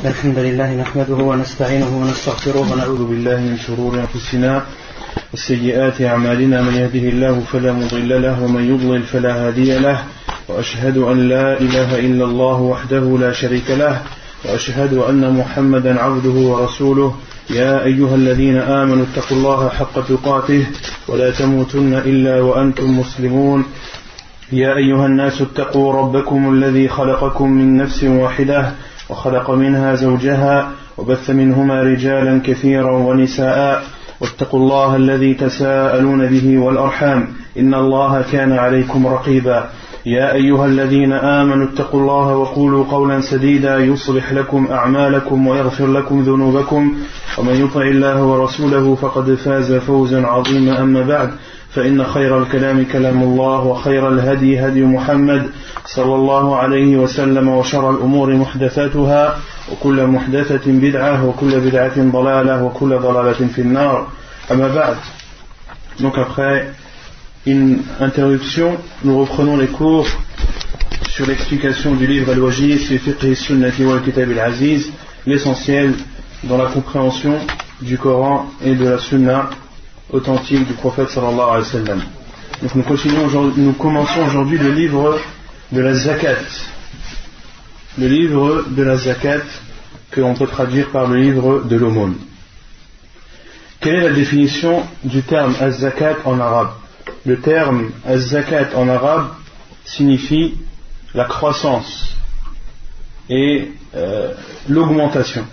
الحمد لله نحمده ونستعينه ونستغفره ونعوذ بالله من شرور أنفسنا وسيئات أعمالنا من يهده الله فلا مضل له ومن يضلل فلا هادي له وأشهد أن لا إله إلا الله وحده لا شريك له وأشهد أن محمدا عبده ورسوله يا أيها الذين آمنوا اتقوا الله حق تقاته ولا تموتن إلا وأنتم مسلمون يا أيها الناس اتقوا ربكم الذي خلقكم من نفس واحدة وخلق منها زوجها وبث منهما رجالا كثيرا ونساء واتقوا الله الذي تساءلون به والأرحام إن الله كان عليكم رقيبا يا أيها الذين آمنوا اتقوا الله وقولوا قولا سديدا يصلح لكم أعمالكم ويغفر لكم ذنوبكم ومن يطع الله ورسوله فقد فاز فوزا عظيما أما بعد فإن خير الكلام كلام الله وخير الهدي هدي محمد صلى الله عليه وسلم وشر الأمور محدثاتها وكل محدثة بدعة وكل بدعة ضلالة وكل ضلالة في النار أما بعد. Donc après une interruption, nous reprenons les cours sur l'explication du livre Al-Wajiz fi fiqh sunnati wal kitab al-aziz, l'essentiel dans la compréhension du Coran et de la sunna authentique du prophète sallallahu alayhi wa sallam. Donc nous commençons aujourd'hui le livre de la zakat. Le livre de la zakat que l'on peut traduire par le livre de l'aumône. Quelle est la définition du terme az-zakat en arabe? Le terme az-zakat en arabe signifie la croissance et l'augmentation.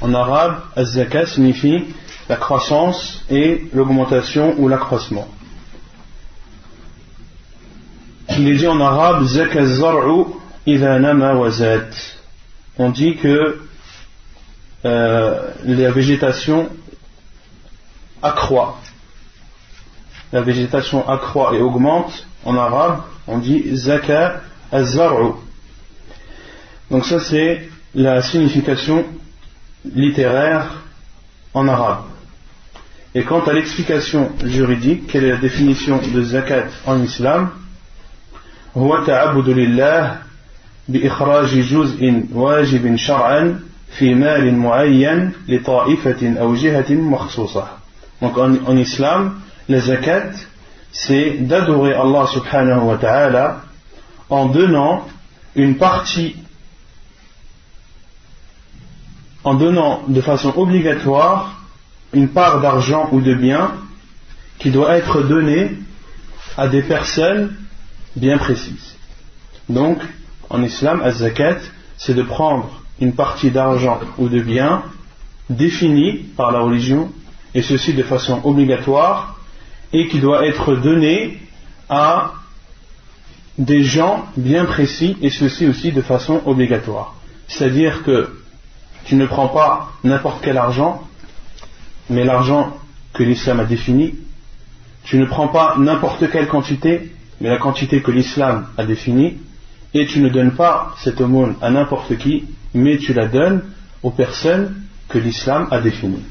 En arabe, az-zakat signifie la croissance et l'augmentation ou l'accroissement. Il est dit en arabe zaka az-zar'u idha nama wa zad. On dit que la végétation accroît. La végétation accroît et augmente. En arabe, on dit zaka az-zar'u. Donc ça c'est la signification littéraire en arabe. Et quant à l'explication juridique, quelle est la définition de zakat en islam? هو تعبد لله بإخراج جزء واجب شرعا في مال معين لطائفة أو جهة مخصوصة. Donc en islam, la zakat, c'est d'adorer Allah subhanahu wa ta'ala en donnant une partie, en donnant de façon obligatoire une part d'argent ou de biens qui doit être donnée à des personnes bien précises. Donc, en islam, az-zakat, c'est de prendre une partie d'argent ou de biens définie par la religion, et ceci de façon obligatoire, et qui doit être donnée à des gens bien précis, et ceci aussi de façon obligatoire. C'est-à-dire que tu ne prends pas n'importe quel argent, mais l'argent que l'islam a défini. Tu ne prends pas n'importe quelle quantité, mais la quantité que l'islam a définie. Et tu ne donnes pas cette aumône à n'importe qui, mais tu la donnes aux personnes que l'islam a définies.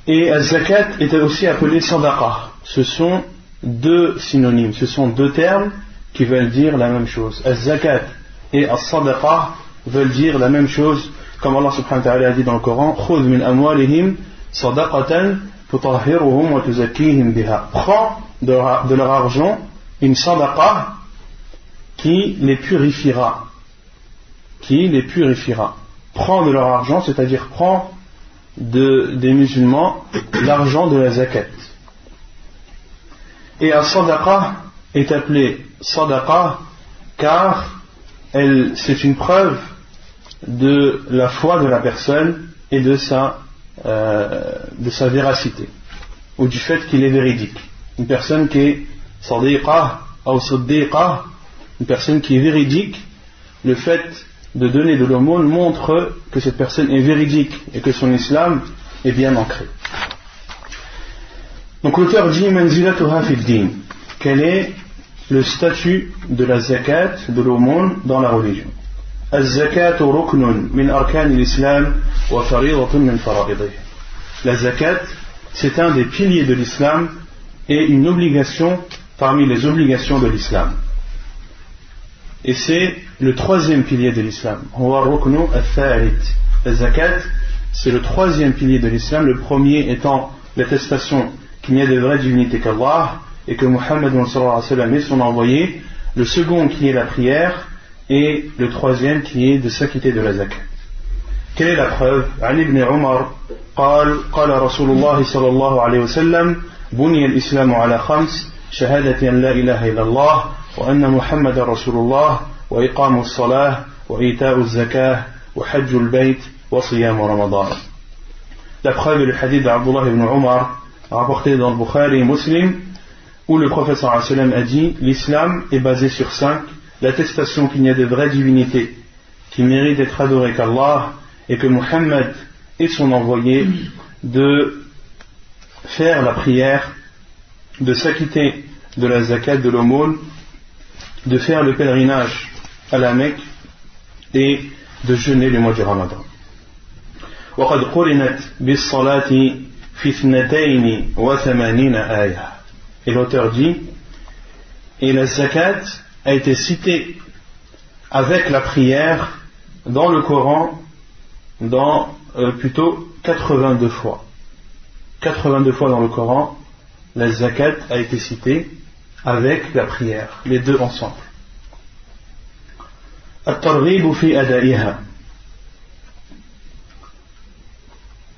Et az-zakat est aussi appelé sadaqa. Ce sont deux synonymes, ce sont deux termes qui veulent dire la même chose. Az-zakat et as-sadaqa veulent dire la même chose, comme Allah subhanahu wa ta'ala a dit dans le Coran, khudh min amwalihim sadaqatan tutahhiruhum wa tuzakkihim biha. Prends de leur argent une sadaqa qui les purifiera. Qui les purifiera. Prends de leur argent, c'est-à-dire prends des musulmans l'argent de la zakat. Et la sadaqa est appelée sadaqa car c'est une preuve de la foi de la personne et de sa véracité, ou du fait qu'il est véridique. Une personne qui est sadiqa ou siddiqa, une personne qui est véridique, le fait de donner de l'aumône montre que cette personne est véridique et que son islam est bien ancré. Donc l'auteur dit manzilatuha fi din. Quel est le statut de la zakat, de l'aumône dans la religion? Az-zakatu ruknun min arkan al-islam wa faridatun min fara'idih. La zakat, c'est un des piliers de l'islam et une obligation parmi les obligations de l'islam. Et c'est le troisième pilier de l'islam. La zakat, c'est le troisième pilier de l'islam, le premier étant l'attestation qu'il n'y a de vraie divinité qu'Allah et que Muhammad sallallahu alayhi wa sallam est son envoyé, le second qui est la prière et le troisième qui est de s'acquitter de la zakat. Quelle est la preuve? عن ابن عمر قال رسول الله صلى الله عليه وسلم بني الإسلام على خمس شهادة أن لا إله إلا الله وأن محمد رسول الله وإقام الصلاة وإيتاء الزكاة وحج البيت وصيام رمضان. La preuve est le hadith d'Abdullah ibn Umar rapporté dans le Bukhari et Muslim où le prophète sallallahu alayhi wa sallam a dit: l'islam est basé sur 5, l'attestation qu'il n'y a de vraie divinité qui mérite d'être adorée qu'Allah et que Muhammad est son envoyé, de faire la prière, de s'acquitter de la zakat, de l'aumône, de faire le pèlerinage à la Mecque et de jeûner le mois du Ramadan. وقد قرنت بالصلاة في 82 آية. Et l'auteur dit, et la zakat a été citée avec la prière dans le Coran dans plutôt 82 fois. 82 fois dans le Coran, la zakat a été citée avec la prière, les deux ensemble. الترغيب في أدائها.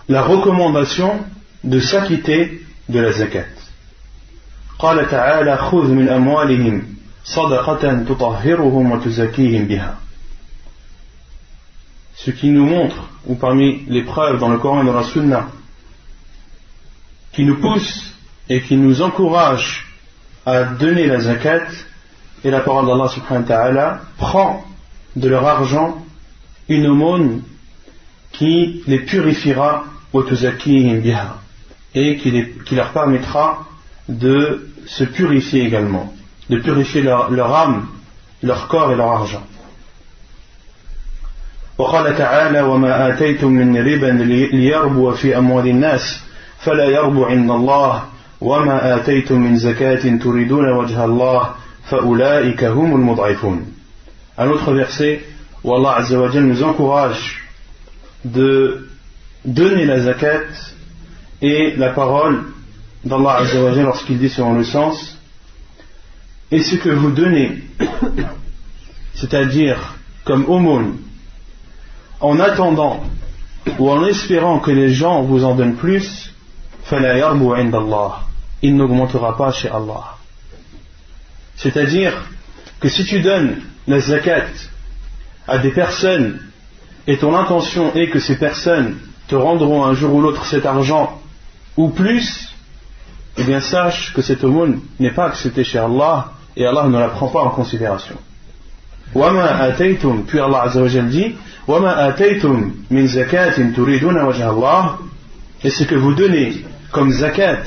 La recommandation de s'acquitter de la zakat. قال تعالى خذ من أموالهم صدقة تطهرهم وتزكيهم بها. Ce qui nous montre, ou parmi les preuves dans le Coran et dans la Sunna, qui nous pousse et qui nous encourage à donner la zakat, et la parole d'Allah subhanahu wa ta'ala: prend de leur argent une aumône qui les purifiera et qui leur permettra de se purifier également, de purifier leur âme, leur corps et leur argent. وقال تعالى وما آتيتم من ربا ليربو في أموال الناس فلا يربو عند الله وما آتيتم من زكاة تريدون وجه الله فأولئك هم المضعفون. Un autre verset où Allah Azza wa Jal nous encourage de donner la zakat, et la parole d'Allah Azza wa Jal lorsqu'il dit selon le sens: et ce que vous donnez, c'est-à-dire comme aumône, en attendant ou en espérant que les gens vous en donnent plus, فَلَا يَرْبُ عِنْدَ اللَّهِ, il n'augmentera pas chez Allah. C'est-à-dire que si tu donnes la zakat à des personnes et ton intention est que ces personnes te rendront un jour ou l'autre cet argent ou plus, eh bien sache que cette aumône n'est pas acceptée chez Allah et Allah ne la prend pas en considération. وَمَا آتَيْتُمْ, puis Allah Azza wa Jal dit: وَمَا آتَيْتُمْ مِنْ زَكَاةٍ تُرِيدُونَ وَجْهَ اللَّهِ, et ce que vous donnez comme zakat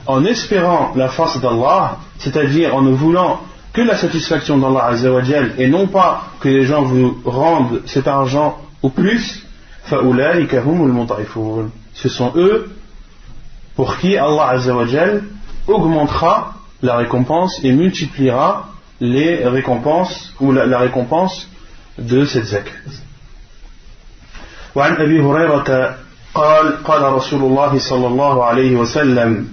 en espérant la face d'Allah, c'est-à-dire en ne voulant que la satisfaction d'Allah Azza wa Jal et non pas que les gens vous rendent cet argent ou plus, فَأُولَٰئِكَ هُمُ الْمُضْعِفُونَ, ce sont eux pour qui Allah Azza wa Jal augmentera la récompense et multipliera les récompenses ou la récompense de cette zakat. وعن أبي هريرة قال رسول الله صلى الله عليه وسلم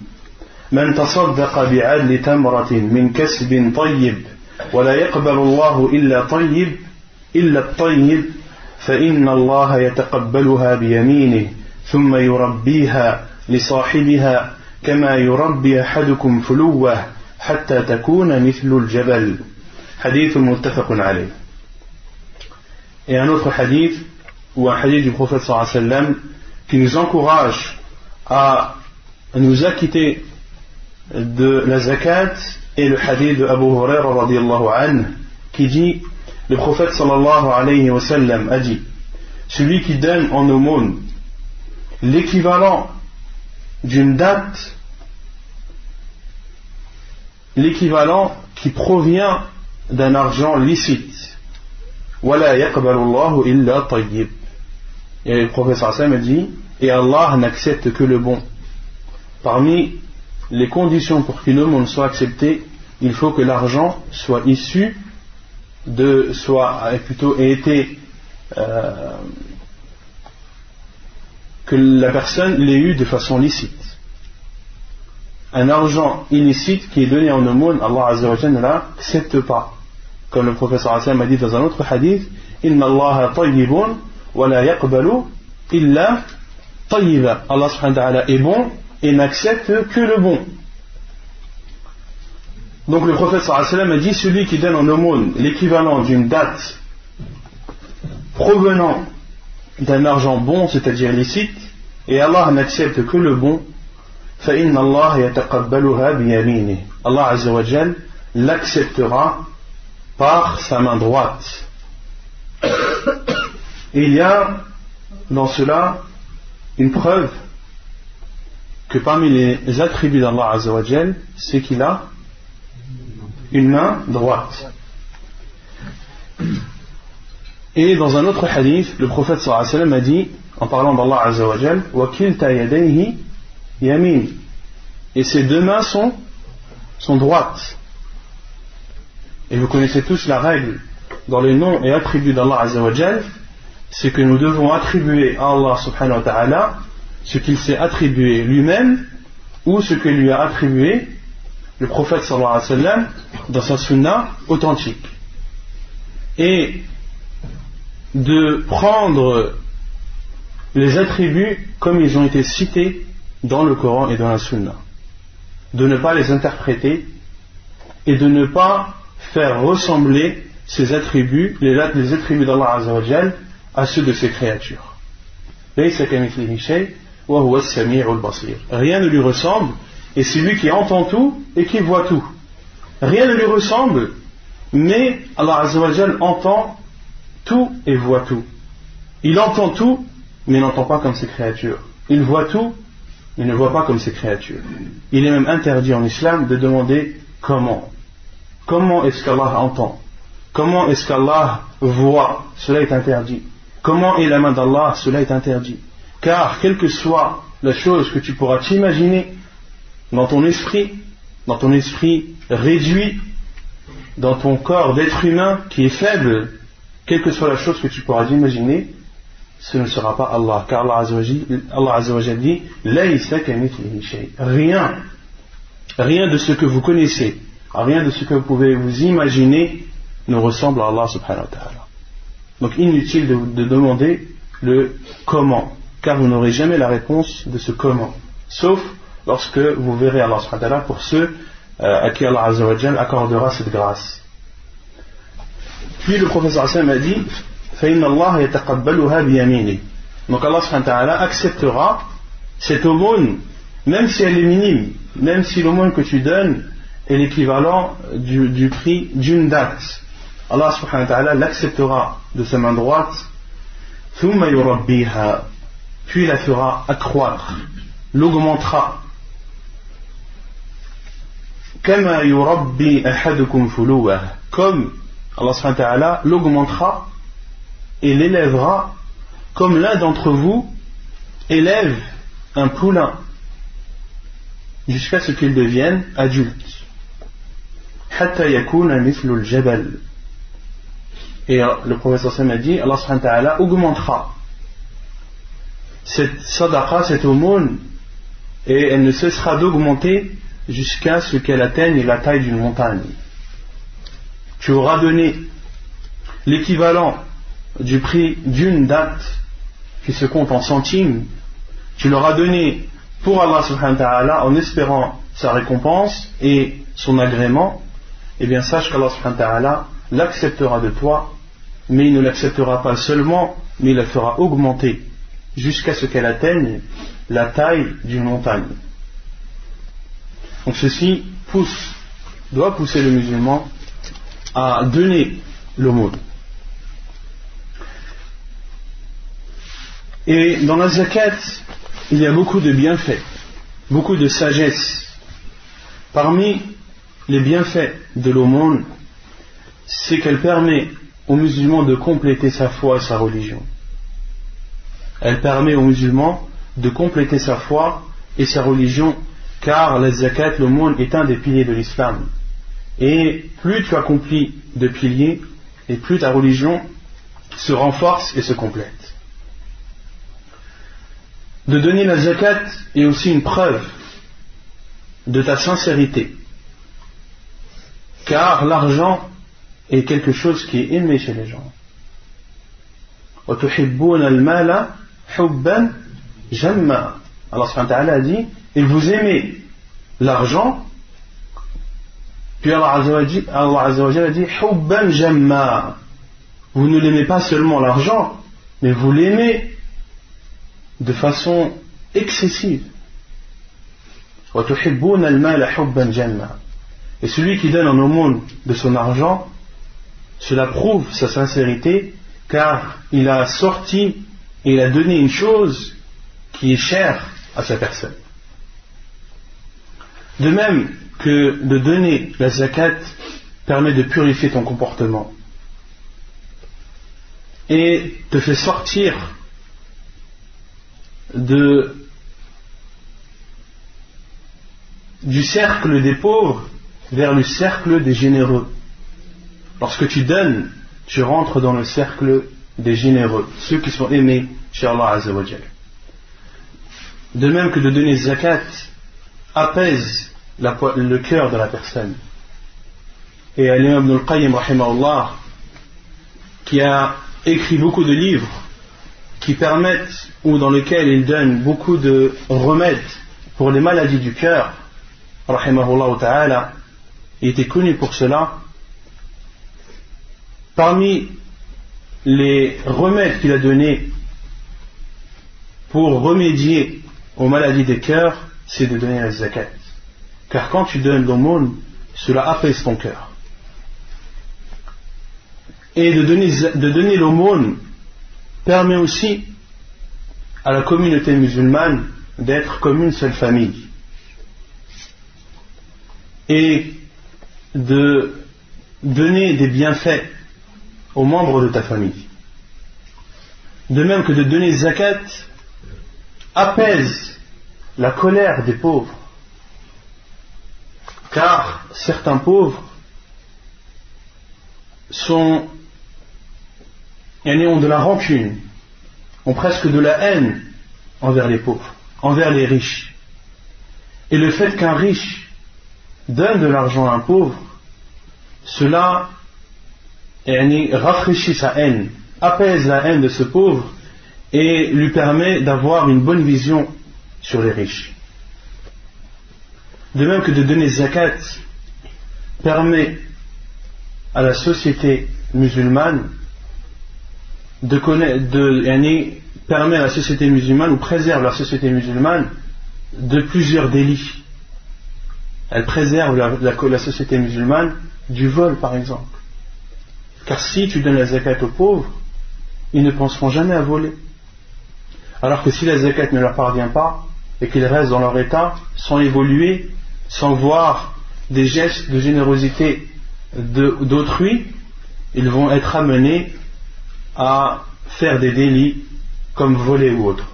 من تصدق بعدل تمرة من كسب طيب ولا يقبل الله إلا الطيب فإن الله يتقبلها بيمينه ثم يربيها لصاحبها كما يربي أحدكم فلوه حتى تكون مثل الجبل. حديث متفق عليه. Et un autre hadith, ou un hadith du prophète sallallahu alayhi wa sallam, qui nous encourage à nous acquitter de la zakat, et le hadith de Abu Huraira radiyallahu anhu, qui dit: le prophète sallallahu alayhi wa sallam a dit: celui qui donne en aumône l'équivalent d'une date, l'équivalent qui provient d'un argent licite, وَلَا يَقْبَلُ اللَّهُ إِلَّا طَيِّبٌ, et le prophète sallallahu alayhi wa sallam a dit: et Allah n'accepte que le bon. Parmi les conditions pour qu'une aumône soit acceptée, il faut que l'argent soit issu ait été que la personne l'ait eu de façon licite. Un argent illicite qui est donné en aumône, Allah Azza wa Jalla ne l'accepte pas. Comme le prophète sallallahu alayhi wa sallam a dit dans un autre hadith, Inna Allah tayyibun wa la yaqbalu illa tayyiba. Allah subhanahu wa ta'ala est bon et n'accepte que le bon. Donc le prophète sallallahu alayhi wa sallam a dit, celui qui donne en aumône l'équivalent d'une date provenant d'un argent bon, c'est-à-dire licite, et Allah n'accepte que le bon, فَإِنَّ اللَّهَ يَتَقَبَّلُهَا بِيَمِينِهِ. Allah Azza wa Jal l'acceptera par sa main droite. Et il y a dans cela une preuve que parmi les attributs d'Allah Azza wa Jal, c'est qu'il a une main droite. Et dans un autre hadith, le prophète sallallahu alayhi wa sallam a dit, en parlant d'Allah Azza wa Jal, وَكِلْتَ يَدَيْهِ yamin, et ses deux mains sont droites. Et vous connaissez tous la règle dans les noms et attributs d'Allah Azza wa Jal, c'est que nous devons attribuer à Allah subhanahu wa ta'ala ce qu'il s'est attribué lui-même ou ce que lui a attribué le prophète sallallahu alayhi wa sallam dans sa sunna authentique, et de prendre les attributs comme ils ont été cités dans le Coran et dans la Sunna, de ne pas les interpréter et de ne pas faire ressembler ces attributs, les attributs d'Allah Azza wa Jal, à ceux de ses créatures. Rien ne lui ressemble, et c'est lui qui entend tout et qui voit tout. Rien ne lui ressemble, mais Allah Azza wa Jal entend tout et voit tout. Il entend tout, mais n'entend pas comme ses créatures. Il voit tout, il ne voit pas comme ses créatures. Il est même interdit en islam de demander comment. Comment est-ce qu'Allah entend? Comment est-ce qu'Allah voit? Cela est interdit. Comment est la main d'Allah? Cela est interdit. Car quelle que soit la chose que tu pourras t'imaginer dans ton esprit réduit, dans ton corps d'être humain qui est faible, quelle que soit la chose que tu pourras imaginer, ce ne sera pas Allah, car Allah Azza wa Jalla dit rien de ce que vous connaissez, rien de ce que vous pouvez vous imaginer ne ressemble à Allah subhanahu wa ta'ala. Donc inutile de demander le comment, car vous n'aurez jamais la réponse de ce comment, sauf lorsque vous verrez Allah subhanahu wa ta'ala pour ceux à qui Allah Azza wa Jalla accordera cette grâce. Puis le professeur Hassan a dit فإن الله يتقبلها بيمينه. Donc Allah subhanahu wa ta'ala acceptera cette aumône, même si elle est minime, même si l'aumône que tu donnes est l'équivalent du prix d'une date. Allah subhanahu wa ta'ala l'acceptera de sa main droite, ثم يربيها, puis la fera accroître, l'augmentera. كما يربي أحدكم فلوه, comme Allah subhanahu wa ta'ala l'augmentera et l'élèvera comme l'un d'entre vous élève un poulain jusqu'à ce qu'il devienne adulte. حتى يكون مثل الجبل. Et le professeur Sam a dit, Allah subhanahu wa ta'ala augmentera cette sadaqa, cette aumône, et elle ne cessera d'augmenter jusqu'à ce qu'elle atteigne la taille d'une montagne. Tu auras donné l'équivalent du prix d'une date qui se compte en centimes, tu l'auras donné pour Allah subhanahu wa ta'ala en espérant sa récompense et son agrément, et bien sache qu'Allah subhanahu wa ta'ala l'acceptera de toi, mais il ne l'acceptera pas seulement, mais il la fera augmenter jusqu'à ce qu'elle atteigne la taille d'une montagne. Donc ceci doit pousser le musulman à donner l'aumône. Et dans la zakat, il y a beaucoup de bienfaits, beaucoup de sagesse. Parmi les bienfaits de l'aumône, c'est qu'elle permet aux musulmans de compléter sa foi et sa religion. Elle permet aux musulmans de compléter sa foi et sa religion, car la zakat, l'aumône, est un des piliers de l'islam. Et plus tu accomplis de piliers, et plus ta religion se renforce et se complète. De donner la zakat est aussi une preuve de ta sincérité, car l'argent est quelque chose qui est aimé chez les gens. وَتُحِبُّونَ الْمَالَ حُبًّا جَمًّا. Allah subhanahu wa ta'ala a dit, et vous aimez l'argent, puis Allah azza wa jalla a dit حُبًّا جَمًّا. Vous ne l'aimez pas seulement l'argent, mais vous l'aimez de façon excessive. وَتُحِبُّونَ الْمَالَ حُبًّا جَمًّا. Et celui qui donne en aumône de son argent, cela prouve sa sincérité, car il a sorti et il a donné une chose qui est chère à sa personne. De même que de donner la zakat permet de purifier ton comportement et te fait sortir du cercle des pauvres vers le cercle des généreux. Lorsque tu donnes, tu rentres dans le cercle des généreux, ceux qui sont aimés chez Allah Azza wa Jalla. De même que de donner zakat apaise le cœur de la personne. Et l'imam Ibn al-Qayyim rahimahullah, qui a écrit beaucoup de livres qui permettent ou dans lesquels il donne beaucoup de remèdes pour les maladies du cœur, rahimahullah ta'ala, il était connu pour cela. Parmi les remèdes qu'il a donnés pour remédier aux maladies des cœurs, c'est de donner la zakat. Car quand tu donnes l'aumône, cela apaise ton cœur. Et de donner l'aumône permet aussi à la communauté musulmane d'être comme une seule famille. Et de donner des bienfaits aux membres de ta famille. De même que de donner zakat apaise la colère des pauvres. Car certains pauvres ont de la rancune, ont presque de la haine envers les pauvres, envers les riches. Et le fait qu'un riche donne de l'argent à un pauvre, cela rafraîchit sa haine, apaise la haine de ce pauvre et lui permet d'avoir une bonne vision sur les riches. De même que de donner zakat permet à la société musulmane permet à la société musulmane ou préserve la société musulmane de plusieurs délits. Elle préserve la société musulmane du vol, par exemple. Car si tu donnes la zakat aux pauvres, ils ne penseront jamais à voler. Alors que si la zakat ne leur parvient pas et qu'ils restent dans leur état, sans évoluer, sans voir des gestes de générosité d'autrui, ils vont être amenés à faire des délits comme voler ou autre.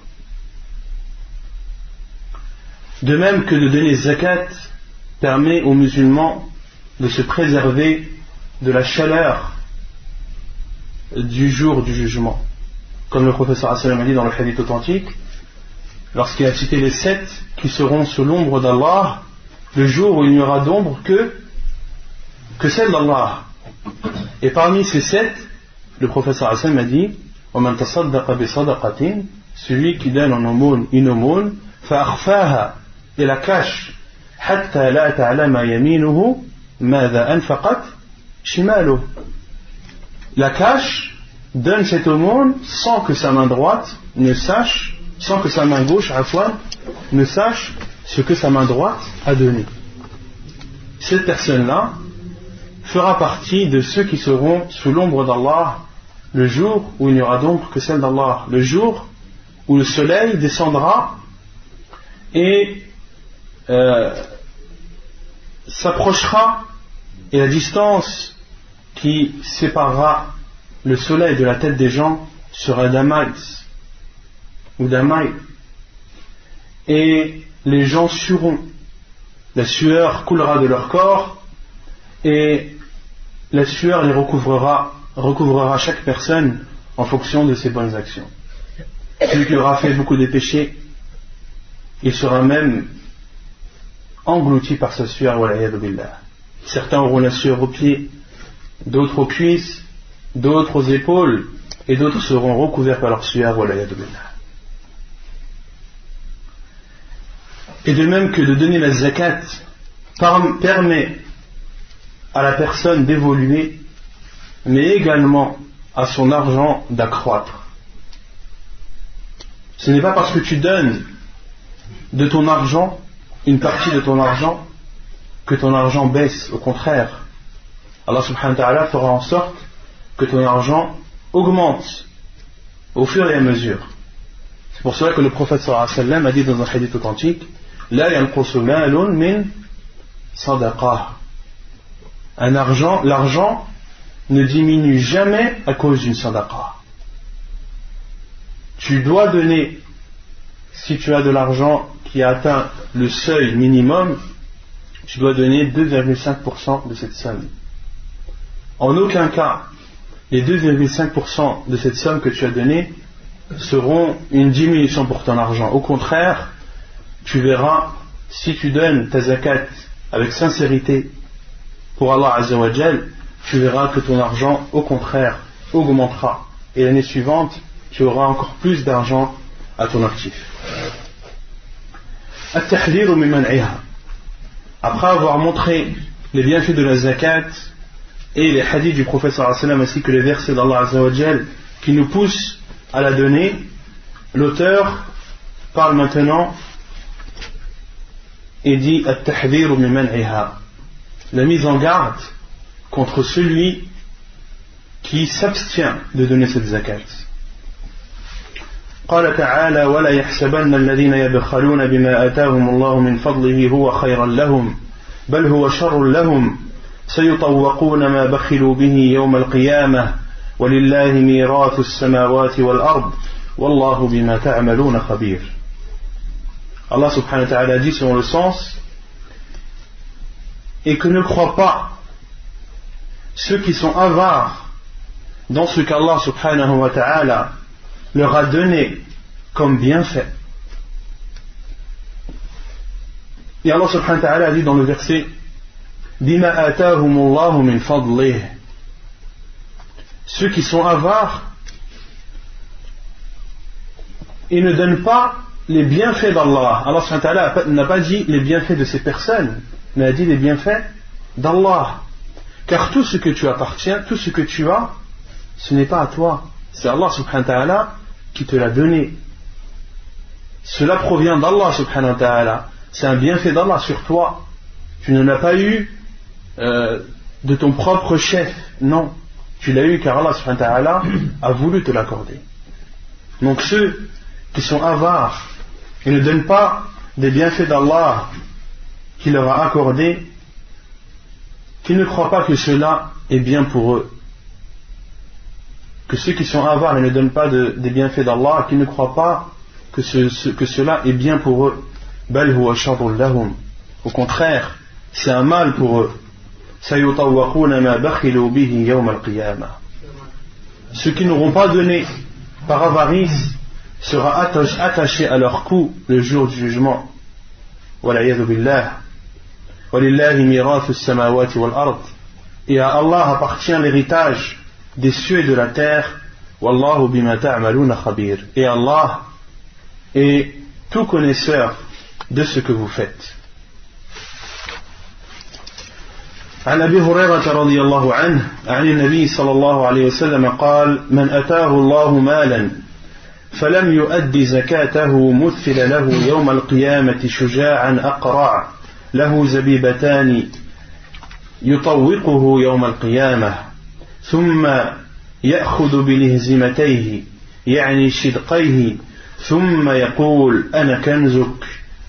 De même que de donner zakat permet aux musulmans de se préserver de la chaleur du jour du jugement. Comme le professeur a dit dans le hadith authentique, lorsqu'il a cité les 7 qui seront sous l'ombre d'Allah, le jour où il n'y aura d'ombre que celle d'Allah. Et parmi ces 7, le professeur a dit, وَمَنْ تَصَدَّقَ بِصَدَقَةٍ, celui qui donne en aumône une aumône, فَأَخْفَاهَا, et la cache, حَتَّى لَا تَعْلَمَ يَمِينُهُ مَاذَا أَنْفَقَتْ شِمَالُهُ, la cache, donne cette aumône sans que sa main droite ne sache, sans que sa main gauche ne sache ce que sa main droite a donné. Cette personne-là fera partie de ceux qui seront sous l'ombre d'Allah le jour où il n'y aura d'ombre que celle d'Allah, le jour où le soleil descendra et s'approchera, et la distance qui séparera le soleil de la tête des gens sera d'un maïs ou d'un maïs, et les gens sueront, la sueur coulera de leur corps et la sueur les recouvrira recouvrera chaque personne en fonction de ses bonnes actions. Celui qui aura fait beaucoup de péchés, il sera même englouti par sa sueur, wal'iyadu billah. Certains auront la sueur aux pieds, d'autres aux cuisses, d'autres aux épaules, et d'autres seront recouverts par leur sueur, wal'iyadu billah. Et de même que de donner la zakat permet à la personne d'évoluer, mais également à son argent d'accroître. Ce n'est pas parce que tu donnes de ton argent, une partie de ton argent, que ton argent baisse. Au contraire, Allah subhanahu wa ta'ala fera en sorte que ton argent augmente au fur et à mesure. C'est pour cela que le prophète sallallahu alayhi wa sallam a dit dans un hadith authentique: La yanqusu malun min sadaqah. L'argent ne diminue jamais à cause d'une sadaqa. Tu dois donner, si tu as de l'argent qui a atteint le seuil minimum, tu dois donner 2,5% de cette somme. En aucun cas, les 2,5% de cette somme que tu as donnée seront une diminution pour ton argent. Au contraire, tu verras, si tu donnes ta zakat avec sincérité pour Allah Azza wa Jal, tu verras que ton argent, au contraire, augmentera. Et l'année suivante, tu auras encore plus d'argent à ton actif. At-tahdhiru min man'iha. Après avoir montré les bienfaits de la zakat et les hadiths du prophète sallallahu alayhi wa sallam ainsi que les versets d'Allah Azza wa Jal qui nous poussent à la donner, l'auteur parle maintenant et dit At-tahdhiru min man'iha, la mise en garde contre celui qui s'abstient de donner cette zakat. قال تعالى ولا يحسبن الذين يبخلون بما آتاهم الله من فضله هو خيرا لهم بل هو شر لهم سيطوقون ما بخلوا به يوم القيامة ولله ميراث السماوات والأرض والله بما تعملون خبير. Allah subhanahu wa ta'ala dit selon le sens: et que ne croient pas ceux qui sont avares dans ce qu'Allah subhanahu wa ta'ala leur a donné comme bienfait. Et Allah subhanahu wa ta'ala a dit dans le verset: Bima atahumullahu min fadlih. Ceux qui sont avares, ils ne donnent pas les bienfaits d'Allah. Allah subhanahu wa ta'ala n'a pas dit les bienfaits de ces personnes, mais a dit les bienfaits d'Allah. Car tout ce que tu appartiens, tout ce que tu as, ce n'est pas à toi. C'est Allah subhanahu wa ta'ala qui te l'a donné. Cela provient d'Allah subhanahu wa ta'ala. C'est un bienfait d'Allah sur toi. Tu ne l'as pas eu de ton propre chef. Non. Tu l'as eu car Allah subhanahu wa ta'ala a voulu te l'accorder. Donc ceux qui sont avares et ne donnent pas des bienfaits d'Allah qu'il leur a accordés, qu'ils ne croient pas que cela est bien pour eux. Que ceux qui sont avares et ne donnent pas des bienfaits d'Allah, qu'ils ne croient pas que cela est bien pour eux. Bal huwa sharrun lahum. Au contraire, c'est un mal pour eux. Sayutawwaquna ma bakhilu bihi yawm al-qiyamah. Ceux qui n'auront pas donné par avarice sera attaché à leur cou le jour du jugement. Wal'iyadu billah. Walillahi mirathu as-samawati wal-ard. Et à Allah appartient l'héritage des cieux et de la terre. Wallahu bima ta'maluna khabir. Et Allah est tout connaisseur de ce que vous faites. عن أبي هريرة رضي الله عنه عن النبي صلى الله عليه وسلم قال من أتاه الله مالا فلم يؤد زكاته مثل له يوم القيامة شجاعا أقرع له زبيبتان يطوقه يوم القيامة ثم يأخذ بلهزمتيه يعني شدقيه ثم يقول أنا كنزك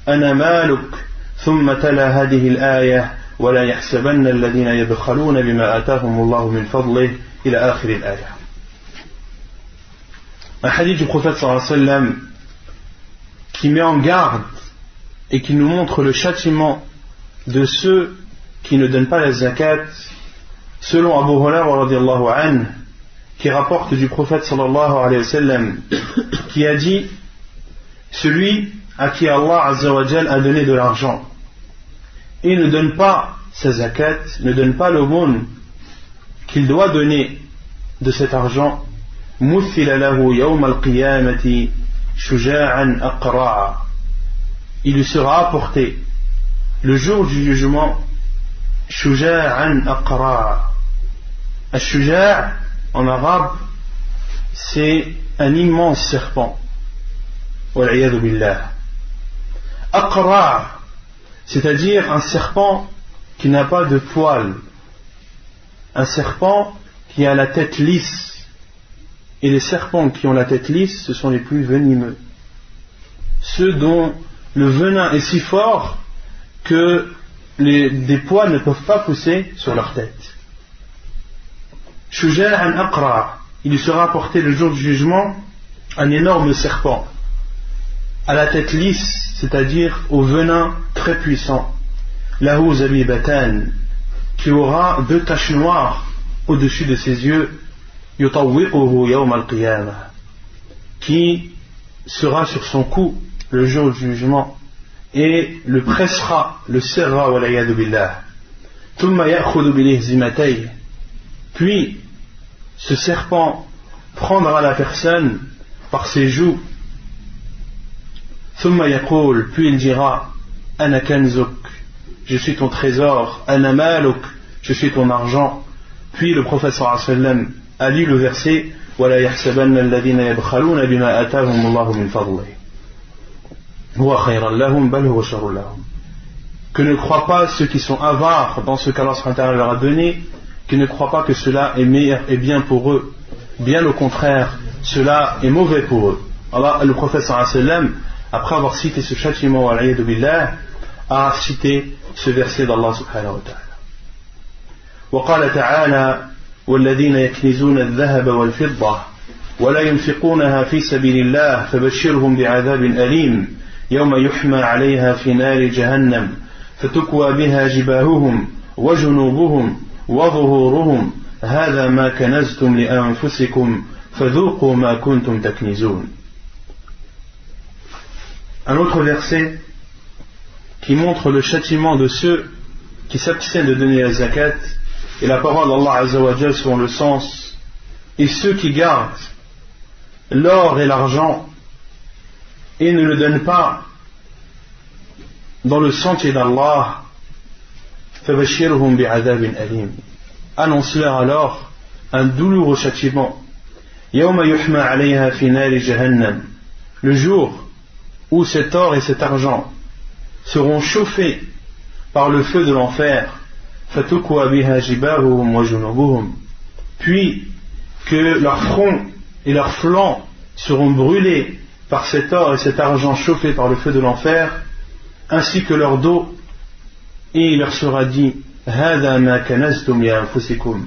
أنا مالك ثم تلا هذه الآية ولا يحسبن الذين يبخلون بما آتاهم الله من فضله إلى آخر الآية. Un hadith du prophète sallallahu alayhi wa sallam qui met en garde et qui nous montre le châtiment de ceux qui ne donnent pas la zakat, selon Abu Hurairah radiyallahu anhu, qui rapporte du prophète sallallahu alayhi wa sallam, qui a dit: celui à qui Allah azza wa jal a donné de l'argent et ne donne pas sa zakat, ne donne pas l'aumône qu'il doit donner de cet argent, muthila lahu yawm al-qiyamati shuja'an aqra'a, il lui sera apporté le jour du jugement shuja'an aqra'a. Al-shuja' en arabe, c'est un immense serpent, wal'iyadu billah. Aqra', c'est-à-dire un serpent qui n'a pas de poils, un serpent qui a la tête lisse. Et les serpents qui ont la tête lisse, ce sont les plus venimeux, ceux dont le venin est si fort que des poils ne peuvent pas pousser sur leur tête. Shuja'an aqra', il lui sera apporté le jour du jugement un énorme serpent à la tête lisse, c'est-à-dire au venin très puissant, lahu zabibatan, qui aura 2 taches noires au-dessus de ses yeux, yutawwiquhu yawm al-qiyamah, qui sera sur son cou le jour du jugement et le pressera, le serrera, wal'iyadu billah. Thumma ya'khudhu bilihzimatayhi, puis ce serpent prendra la personne par ses joues. Thumma yaqul, puis il dira: ana kanzuk, je suis ton trésor, ana maluk, je suis ton argent. Puis le prophète sallallahu alayhi wa sallam a lu le verset: wala yahsabanna alladhina yabkhaluna bima atahum Allahu min fadlihi huwa khayran lahum bal huwa sharrun lahum. Que ne croient pas ceux qui sont avares dans ce qu'Allah subhanahu wa ta'ala leur a donné, qui ne croient pas que cela est meilleur et bien pour eux. Bien au contraire, cela est mauvais pour eux. Allah, le prophète sallallahu alayhi wa sallam, après avoir cité ce châtiment, wal'iyadu billah, a cité ce verset d'Allah subhanahu wa ta'ala. وقال تعالى: والذين يكنزون الذهب والفضة ولا ينفقونها في سبيل الله فبشرهم بعذاب أليم يوم يحمى عليها في نار جهنم فتكوى بها جباههم وجنوبهم وظهورهم هذا ما كنزتم لأنفسكم فذوقوا ما كنتم تكنزون. Un autre verset qui montre le châtiment de ceux qui s'abstiennent de donner la zakat et la parole d'Allah Azza wa Jal selon le sens, et ceux qui gardent l'or et l'argent et ne le donnent pas dans le sentier d'Allah, فَبَشِّرْهُمْ بِعَذَابٍ أَلِيمٍ, annonce-leur alors un douloureux châtiment. يَوْمَ يُحْمَى عَلَيْهَا فِي نَارِ جَهَنَّمْ, le jour où cet or et cet argent seront chauffés par le feu de l'enfer, فَتُكْوَى بِهَا جِبَاهُهُمْ وَجُنُوبُهُمْ, puis que leur front et leurs flancs seront brûlés par cet or et cet argent chauffé par le feu de l'enfer, ainsi que leur dos, et il leur sera dit: هَذَا مَا كَنَزْتُمْ لِأَنفُسِكُمْ,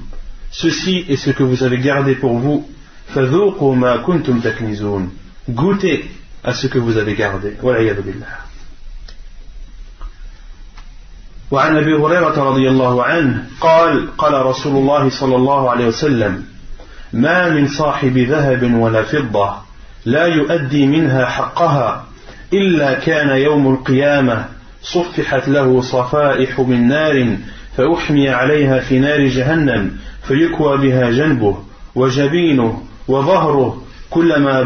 ceci est ce que vous avez gardé pour vous, فَذُوقُوا مَا كُنْتُمْ تَكْنِزُونَ, goûtez à ce que vous avez gardé. وَالْعِيَاذُ بِاللَّهِ. وعن أبي هريرة رضي الله عنه قال: قال رسول الله صلى الله عليه وسلم: ما من صاحب ذهب ولا فضة لا يؤدي منها حقها إلا كان يوم القيامة صفحت له صفائح من نار فأحمي عليها في نار جهنم فيكوى بها جنبه وجبينه وظهره كلما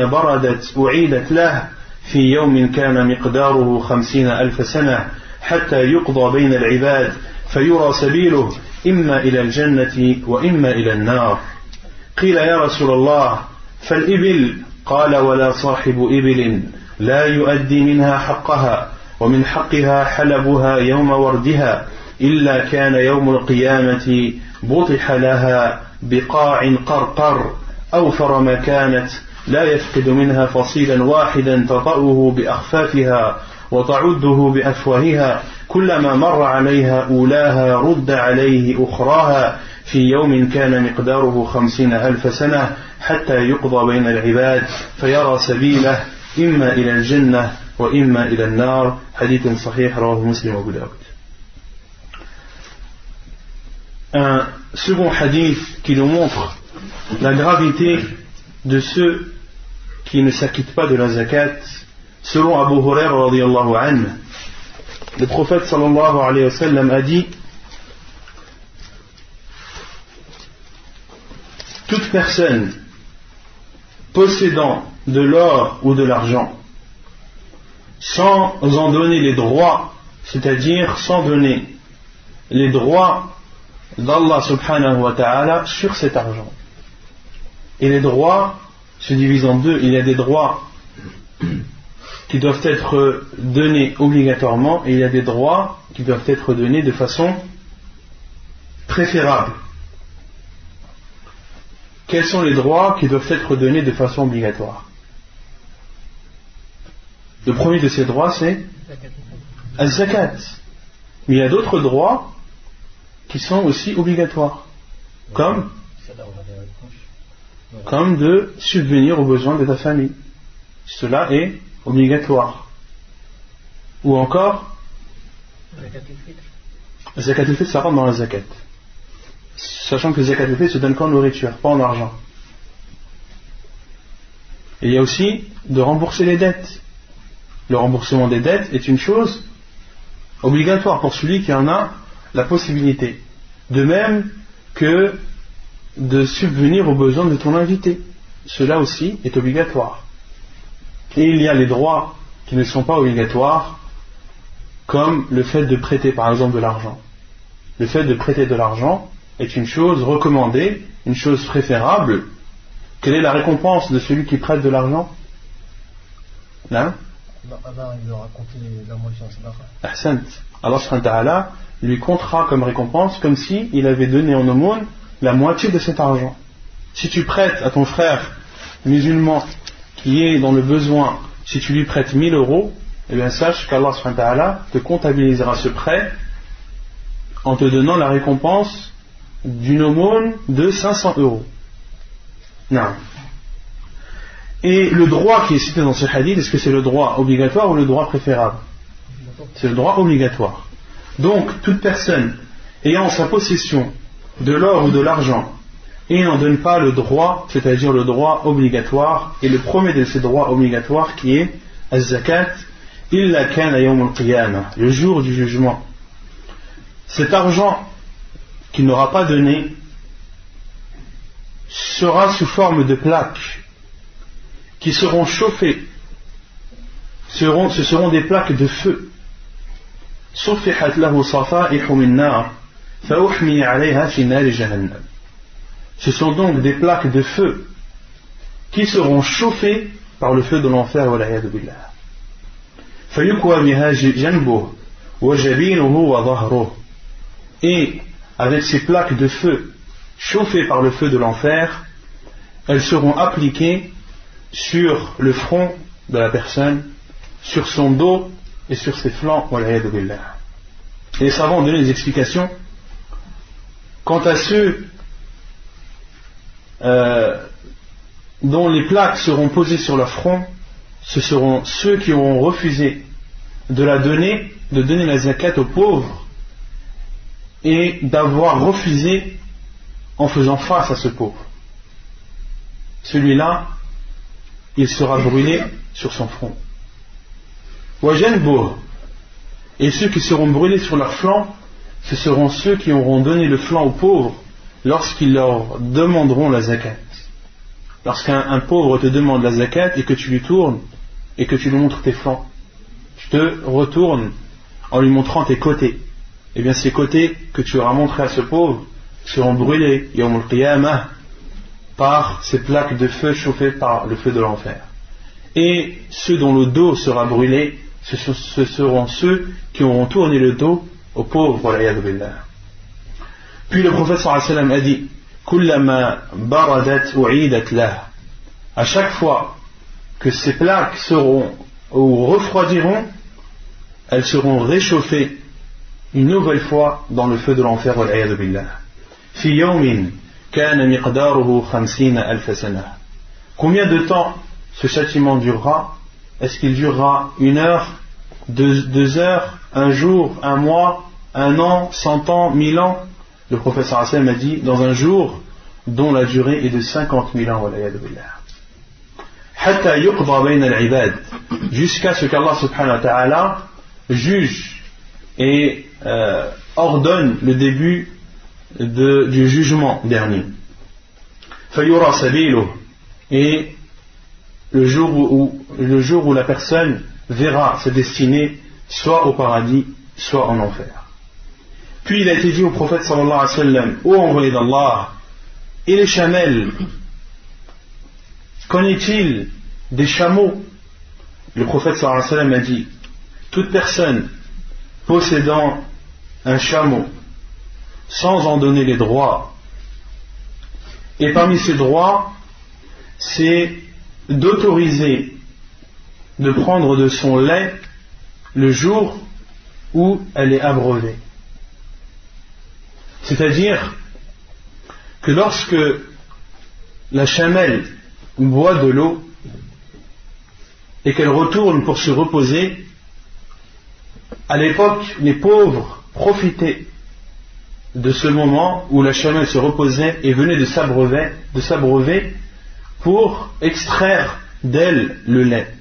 بردت أعيدت له في يوم كان مقداره 50,000 سنة حتى يقضى بين العباد فيرى سبيله إما إلى الجنة وإما إلى النار. قيل: يا رسول الله فالإبل؟ قال: ولا صاحب إبل لا يؤدي منها حقها ومن حقها حلبها يوم وردها إلا كان يوم القيامة بطح لها بقاع قرقر أوفر ما كانت لا يفقد منها فصيلا واحدا تطأه بأخفافها وتعده بأفواهها كلما مر عليها أولاها رد عليه أخراها في يوم كان مقداره 50,000 سنة حتى يقضى بين العباد فيرى سبيله إما إلى الجنة وإما إلى النار. حديث صحيح رواه مسلم وأبو داود. Un second hadith qui nous montre la gravité de ceux qui ne s'acquittent pas de la zakat. Selon Abu Hurairah radiyallahu anhu, le prophète sallallahu alayhi wa sallam a dit: toute personne possédant de l'or ou de l'argent sans en donner les droits, c'est-à-dire sans donner les droits d'Allah subhanahu wa ta'ala sur cet argent. Et les droits se divisent en deux. Il y a des droits qui doivent être donnés obligatoirement et il y a des droits qui doivent être donnés de façon préférable. Quels sont les droits qui doivent être donnés de façon obligatoire? Le premier de ces droits, c'est al-zakat. Mais il y a d'autres droits qui sont aussi obligatoires, comme de subvenir aux besoins de ta famille. Cela est obligatoire. Ou encore, zakat al-fitr, ça rentre dans la zakat. Sachant que zakat al-fitr se donne qu'en nourriture, pas en argent. Et il y a aussi de rembourser les dettes. Le remboursement des dettes est une chose obligatoire pour celui qui en a la possibilité. De même que de subvenir aux besoins de ton invité. Cela aussi est obligatoire. Et il y a les droits qui ne sont pas obligatoires, comme le fait de prêter par exemple de l'argent. Le fait de prêter de l'argent est une chose recommandée, une chose préférable. Quelle est la récompense de celui qui prête de l'argent? Là, Allah il leur a compté la moitié en sadaqa. Ahsant. Allah subhanahu wa ta'ala lui comptera comme récompense comme si il avait donné en aumône la moitié de cet argent. Si tu prêtes à ton frère musulman qui est dans le besoin, si tu lui prêtes 1000 euros, eh bien sache qu'Allah subhanahu wa ta'ala te comptabilisera ce prêt en te donnant la récompense d'une aumône de 500 euros. Non. Et le droit qui est cité dans ce hadith, est-ce que c'est le droit obligatoire ou le droit préférable? C'est le droit obligatoire. Donc, toute personne ayant en sa possession de l'or ou de l'argent et n'en donne pas le droit, c'est-à-dire le droit obligatoire, et le premier de ces droits obligatoires qui est az-zakat, illa kana yawm al-qiyamah, le jour du jugement. Cet argent qu'il n'aura pas donné sera sous forme de plaques qui seront chauffées. Ce seront des plaques de feu. صفحت له صفائح من نار فأحمي عليها في نار جهنم. Ce sont donc des plaques de feu qui seront chauffées par le feu de l'enfer والعياذ بالله. فيكوى بها جنبه وجبينه وظهره. Et avec ces plaques de feu chauffées par le feu de l'enfer, elles seront appliquées sur le front de la personne, sur son dos et sur ses flancs. Et les savants ont donné des explications quant à ceux dont les plaques seront posées sur leur front. Ce seront ceux qui auront refusé de donner la zakat aux pauvres et d'avoir refusé en faisant face à ce pauvre. Celui-là, il sera brûlé sur son front. Et ceux qui seront brûlés sur leur flanc, ce seront ceux qui auront donné le flanc aux pauvres lorsqu'ils leur demanderont la zakat. Lorsqu'un pauvre te demande la zakat et que tu lui tournes et que tu lui montres tes flancs, tu te retournes en lui montrant tes côtés. Et bien ces côtés que tu auras montrés à ce pauvre seront brûlés yawm al-qiyamah par ces plaques de feu chauffées par le feu de l'enfer. Et ceux dont le dos sera brûlé, ce seront ceux qui auront tourné le dos aux pauvres. Puis le prophète sallallahu alayhi wa sallam a dit: Kullama baradat u'idat lah. À chaque fois que ces plaques seront ou refroidiront, elles seront réchauffées une nouvelle fois dans le feu de l'enfer. Fi yawmin kana miqdaruhu 50 alf sana. Combien de temps ce châtiment durera? Est-ce qu'il durera 1 heure, 2 heures, 1 jour, 1 mois, 1 an, 100 ans, 1000 ans? Le prophète sallallahu alayhi wa sallam a dit dans un jour dont la durée est de 50 000 ans, jusqu'à ce qu'Allah subhanahu wa ta'ala juge et ordonne le début du jugement dernier. Et le jour où la personne verra sa destinée soit au paradis, soit en enfer. Puis il a été dit au prophète sallallahu alayhi wa sallam: ô envoyé d'Allah, et les chamelles, qu'en est-il des chameaux? Le prophète sallallahu alayhi wa sallam a dit: toute personne possédant un chameau sans en donner les droits, et parmi ces droits, c'est d'autoriser de prendre de son lait le jour où elle est abreuvée. C'est-à-dire que lorsque la chamelle boit de l'eau et qu'elle retourne pour se reposer, à l'époque, les pauvres profitaient de ce moment où la chamelle se reposait et venait de s'abreuver pour extraire d'elle le lait.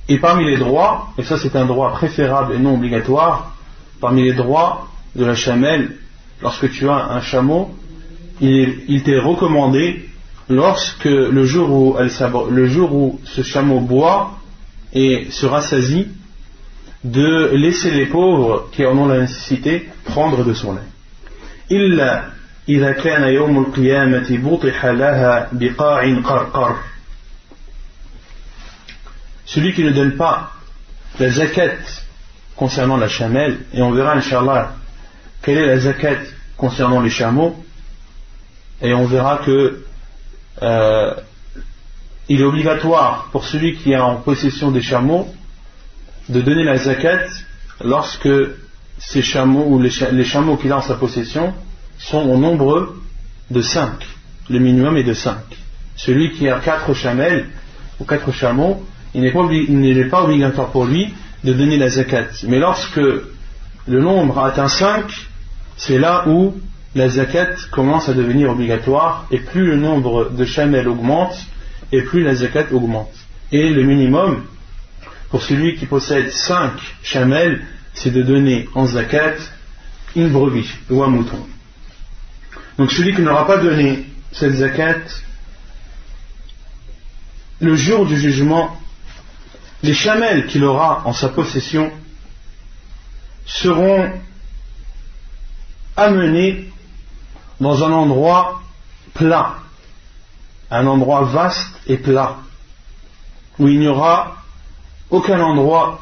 Et parmi les droits, et ça c'est un droit préférable et non obligatoire, parmi les droits de la chamelle, lorsque tu as un chameau, il t'est recommandé, lorsque le jour où ce chameau boit et se rassasie, de laisser les pauvres qui en ont la nécessité prendre de son lait. إلا إذا كان يوم القيامة بطح لها بقاع قرقر. Celui qui ne donne pas la zakat concernant la chamelle, et on verra Inch'Allah quelle est la zakat concernant les chameaux, et on verra que il est obligatoire pour celui qui est en possession des chameaux de donner la zakat lorsque ces chameaux ou les chameaux qu'il a en sa possession sont au nombre de 5. Le minimum est de 5. Celui qui a 4 chamelles ou 4 chameaux, il n'est pas obligatoire pour lui de donner la zakat. Mais lorsque le nombre atteint 5, c'est là où la zakat commence à devenir obligatoire, et plus le nombre de chamelles augmente, et plus la zakat augmente. Et le minimum pour celui qui possède 5 chamelles, c'est de donner en zakat une brebis ou un mouton. Donc celui qui n'aura pas donné cette zakat, le jour du jugement, les chamelles qu'il aura en sa possession seront amenées dans un endroit plat, un endroit vaste et plat, où il n'y aura aucun endroit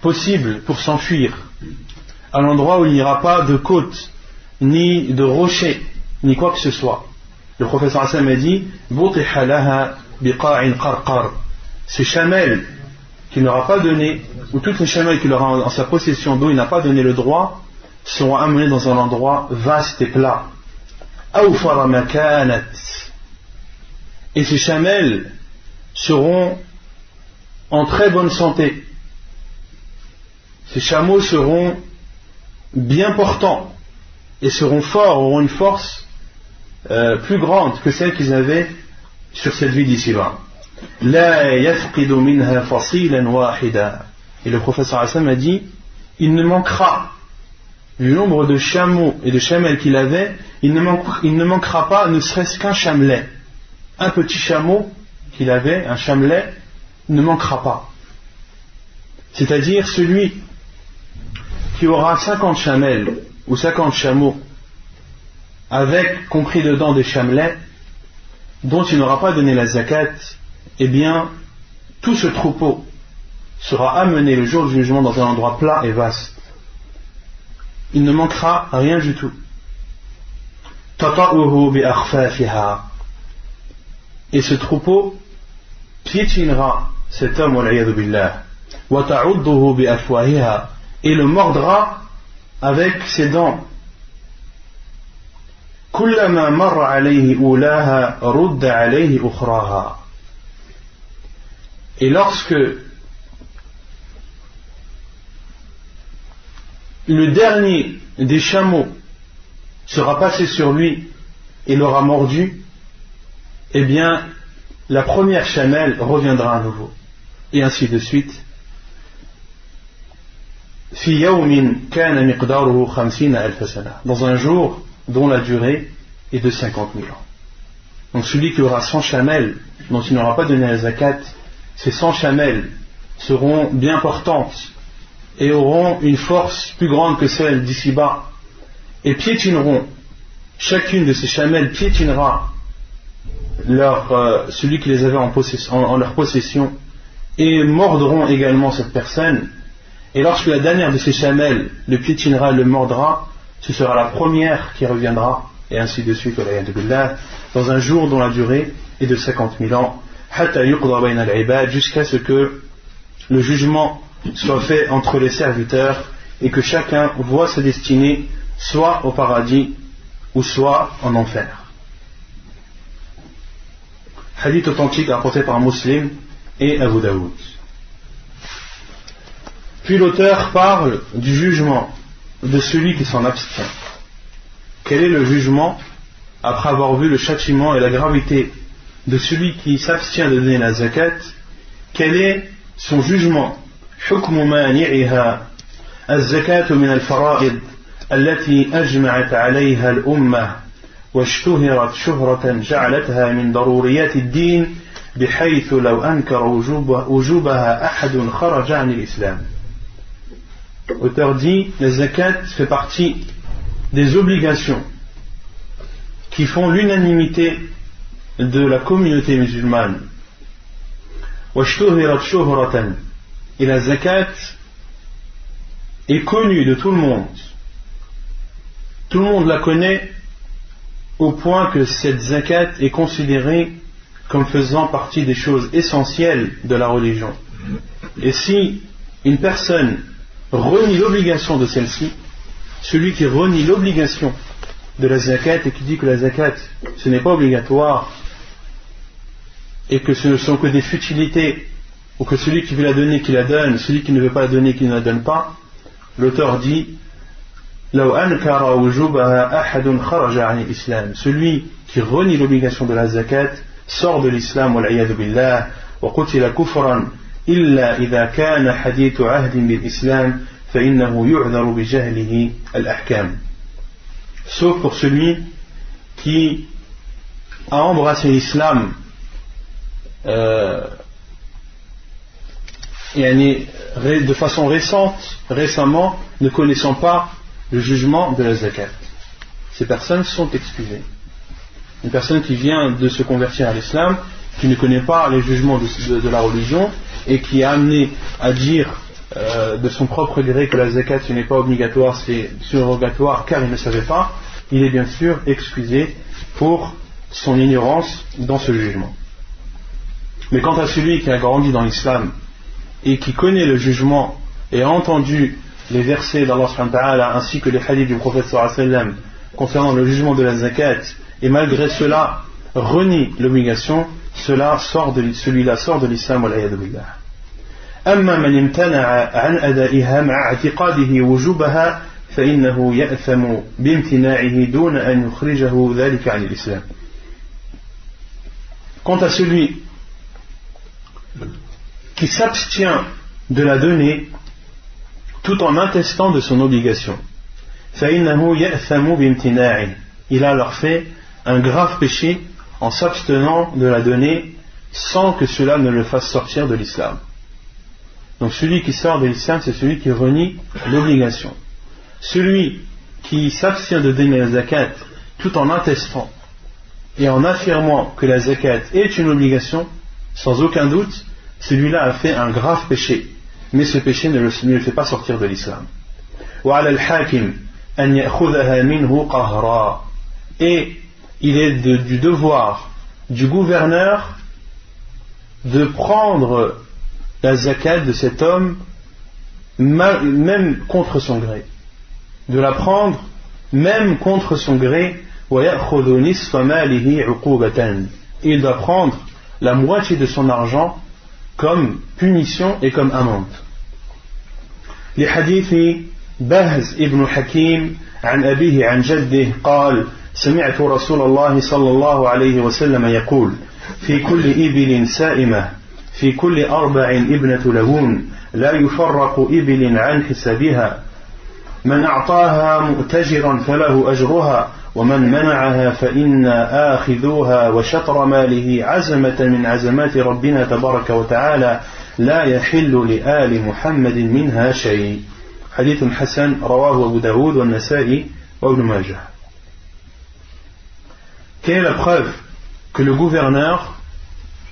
possible pour s'enfuir, un endroit où il n'y aura pas de côte, ni de rocher, ni quoi que ce soit. Le professeur Hassan a dit: Butiha laha biqa'in qarqar. Ces chamelles qu'il n'aura pas donné, ou toutes les chamelles qu'il aura en sa possession dont il n'a pas donné le droit, seront amenées dans un endroit vaste et plat. Awfara makanat. Et ces chamelles seront en très bonne santé. Ces chameaux seront bien portants et seront forts, auront une force plus grande que celle qu'ils avaient sur cette vie d'ici-bas. La yafqidu minha fasilan wahida. Et le professeur Hassan a dit: il ne manquera, du nombre de chameaux et de chamelles qu'il avait, il ne manquera pas ne serait-ce qu'un chamelet. Un petit chameau qu'il avait, un chamelet, ne manquera pas. C'est-à-dire celui qui aura 50 chamelles ou 50 chameaux, avec compris dedans des chamelets, dont il n'aura pas donné la zakat, eh bien, tout ce troupeau sera amené le jour du jugement dans un endroit plat et vaste. Il ne manquera rien du tout. Tata'uhu bi akhfafiha. Et ce troupeau piétinera cet homme, wal'iyadu billah, wa ta'udduhu bi afwahiha, et le mordra avec ses dents. Kullama marra alayhi ulaha rudda alayhi ukhraha. Et lorsque le dernier des chameaux sera passé sur lui et l'aura mordu, eh bien la première chamelle reviendra à nouveau, et ainsi de suite. Dans un jour dont la durée est de 50 000 ans. Donc celui qui aura 100 chamelles dont il n'aura pas donné la zakat, ces 100 chamelles seront bien portantes et auront une force plus grande que celle d'ici-bas, et piétineront, chacune de ces chamelles piétinera celui qui les avait en leur possession, et mordront également cette personne. Et lorsque la dernière de ces chamelles le piétinera, le mordra, ce sera la première qui reviendra, et ainsi de suite, dans un jour dont la durée est de 50 000 ans, jusqu'à ce que le jugement soit fait entre les serviteurs et que chacun voit sa destinée soit au paradis ou soit en enfer. Hadith authentique rapporté par Muslim et Abu Daoud. Puis l'auteur parle du jugement de celui qui s'en abstient. Quel est le jugement après avoir vu le châtiment et la gravité de celui qui s'abstient de donner la zakat? Quel est son jugement? حكم مانعها الزكاة من الفرائض التي أجمعت عليها الأمة واشتهرت شهرة جعلتها من ضروريات الدين بحيث لو أنكر وجوبها أحد خرج عن الإسلام. L'auteur dit, la zakat fait partie des obligations qui font l'unanimité de la communauté musulmane. واشتهرت شهرة, et la zakat est connue de tout le monde. Tout le monde la connaît au point que cette zakat est considérée comme faisant partie des choses essentielles de la religion. Et si une personne renie l'obligation de celle-ci, celui qui renie l'obligation de la zakat et qui dit que la zakat ce n'est pas obligatoire et que ce ne sont que des futilités, ou que celui qui veut la donner qui la donne, celui qui ne veut pas la donner qui ne la donne pas, l'auteur dit لو أنكر وجوبها أحد خرج عن الإسلام, celui qui renie l'obligation de la zakat sort de l'islam والعياذ بالله وقتل كفرا إلا إذا كان حديث عهد بالإسلام فإنه يعذر بجهله الأحكام, sauf pour celui qui a embrassé l'islam de façon récemment, ne connaissant pas le jugement de la zakat. Ces personnes sont excusées. Une personne qui vient de se convertir à l'islam, qui ne connaît pas les jugements de la religion et qui est amené à dire de son propre gré que la zakat ce n'est pas obligatoire, c'est surrogatoire car il ne savait pas, il est bien sûr excusé pour son ignorance dans ce jugement. Mais quant à celui qui a grandi dans l'islam et qui connaît le jugement et a entendu les versets d'Allah subhanahu wa ta'ala ainsi que les hadiths du prophète sallallahu alayhi wa sallam concernant le jugement de la zakat, et malgré cela renie l'obligation, celui-là sort de l'islam wal-'iyadhu billah. أما من امتنع عن أدائها مع اعتقاده وجوبها فإنه يأثم بامتناعه دون أن يخرجه ذلك عن الإسلام. Quant à celui qui s'abstient de la donner tout en attestant de son obligation, فإنه يأثم بامتناعه, il a alors fait un grave péché en s'abstenant de la donner sans que cela ne le fasse sortir de l'islam. Donc celui qui sort de l'islam, c'est celui qui renie l'obligation. Celui qui s'abstient de donner la zakat tout en attestant et en affirmant que la zakat est une obligation, sans aucun doute, celui-là a fait un grave péché, mais ce péché ne le fait pas sortir de l'islam. وعلى الحاكم أن يأخذها منه قهرا, et il est du devoir du gouverneur de prendre la zakat de cet homme même contre son gré, de la prendre même contre son gré. ويأخذ نصف ماله عقوبة, il doit prendre la moitié de son argent comme punition et comme amende. Les hadiths بهز ابن حكيم عن أبيه عن جده قال سمعت رسول الله صلى الله عليه وسلم يقول في كل إبل سائمة في كل 4 ابنة لبون لا يفرق إبل عن حسابها من أعطاها مؤتجرا فله أجرها ومن منعها فإن آخذوها وشطر ماله عزمة من عزمات ربنا تبارك وتعالى لا يحل لآل محمد منها شيء. حديث حسن رواه أبو داود والنسائي وابن ماجه. Quelle est la preuve que le gouverneur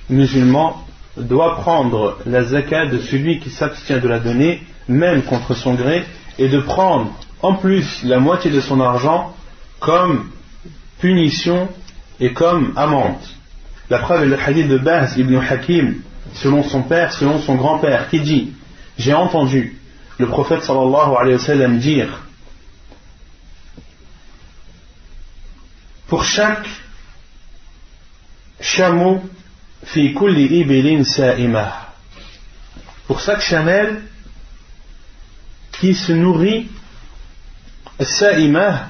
musulman doit prendre la zakat de celui qui s'abstient de la donner, même contre son gré, et de prendre en plus la moitié de son argent comme punition et comme amende? La preuve est le hadith de Bahz ibn Hakim, selon son père, selon son grand-père, qui dit: j'ai entendu le prophète sallallahu alayhi wa sallam dire: pour chaque chameau, fi kulli ibilin sa'imah, pour chaque chamelle qui se nourrit, sa'imah,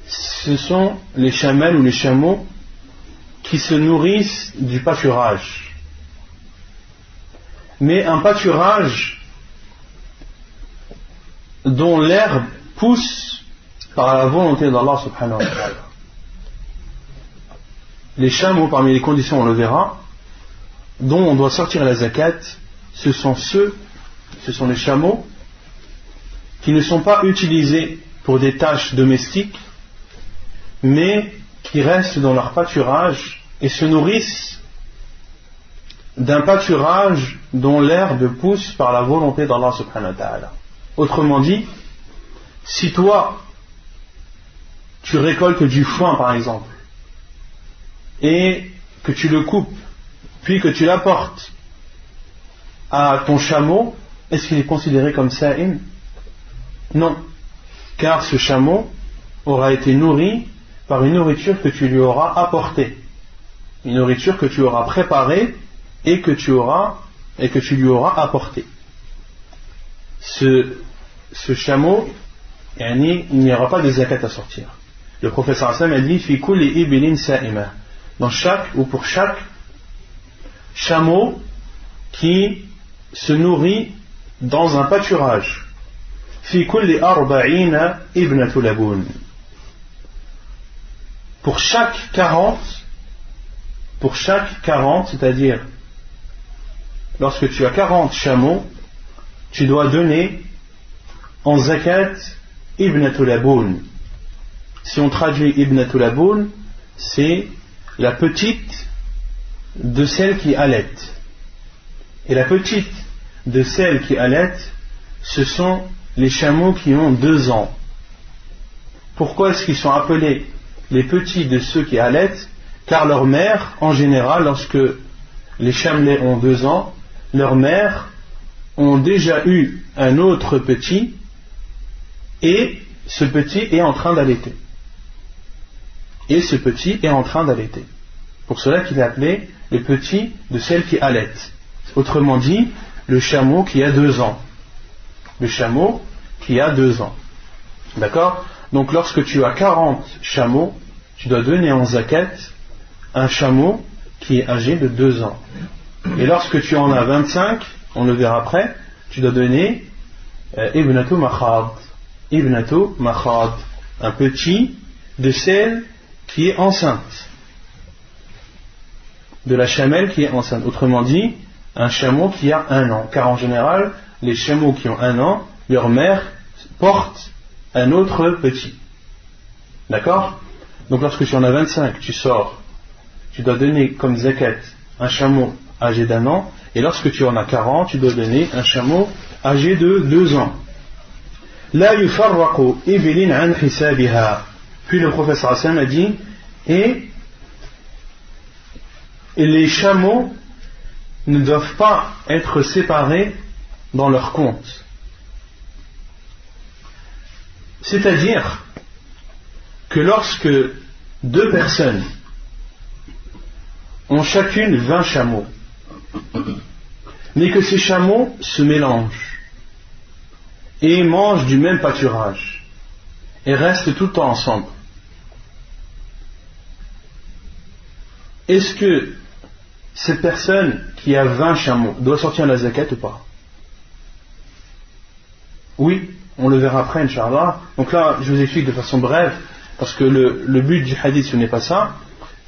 ce sont les chamelles ou les chameaux qui se nourrissent du pâturage. Mais un pâturage dont l'herbe pousse par la volonté d'Allah subhanahu wa ta'ala. Les chameaux, parmi les conditions, on le verra, dont on doit sortir la zakat, ce sont les chameaux qui ne sont pas utilisés pour des tâches domestiques, mais qui restent dans leur pâturage et se nourrissent d'un pâturage dont l'herbe pousse par la volonté d'Allah subhanahu wa ta'ala. Autrement dit, si toi tu récoltes du foin par exemple et que tu le coupes puis que tu l'apportes à ton chameau, est-ce qu'il est considéré comme sa'im? Non, car ce chameau aura été nourri par une nourriture que tu lui auras apportée, une nourriture que tu auras préparée et que tu lui auras apportée. Ce chameau, il n'y aura pas de zakat à sortir. Le prophète sallallahu alayhi wa sallam a dit: fi kulli ibilin sa'ima, dans chaque ou pour chaque chameau qui se nourrit dans un pâturage. Fi kulli 40 ibnatu labun, pour chaque 40, c'est-à-dire lorsque tu as 40 chameaux, tu dois donner en zakat ibnatu labun. Si on traduit ibnatu labun, c'est la petite de celle qui allaite. Et la petite de celle qui allaite, ce sont les chameaux qui ont 2 ans. Pourquoi est-ce qu'ils sont appelés les petits de ceux qui allaitent? Car leur mère, en général, lorsque les chamelets ont 2 ans, leurs mères ont déjà eu un autre petit, et ce petit est en train d'allaiter. Pour cela qu'il est appelé le petit de celle qui allaite. Autrement dit, le chameau qui a 2 ans. D'accord? Donc lorsque tu as 40 chameaux, tu dois donner en zakat un chameau qui est âgé de 2 ans. Et lorsque tu en as 25, on le verra après, tu dois donner ibnatu makhad, un petit de celle qui est enceinte, de la chamelle qui est enceinte. Autrement dit, un chameau qui a 1 an, car en général, les chameaux qui ont 1 an, leur mère porte un autre petit. D'accord? Donc lorsque tu en as 25, tu dois donner comme zakat un chameau âgé d'1 an, et lorsque tu en as 40, tu dois donner un chameau âgé de 2 ans. La yufarraqu ibilin an hisabiha. Puis le professeur Hassan a dit, et les chameaux ne doivent pas être séparés dans leur compte. C'est-à-dire que lorsque 2 personnes ont chacune 20 chameaux, mais que ces chameaux se mélangent, et mangent du même pâturage et restent tout le temps ensemble, est-ce que cette personne qui a 20 chameaux doit sortir la zakat ou pas? Oui, on le verra après, Inch'Allah. Donc là, je vous explique de façon brève, parce que le but du hadith, ce n'est pas ça.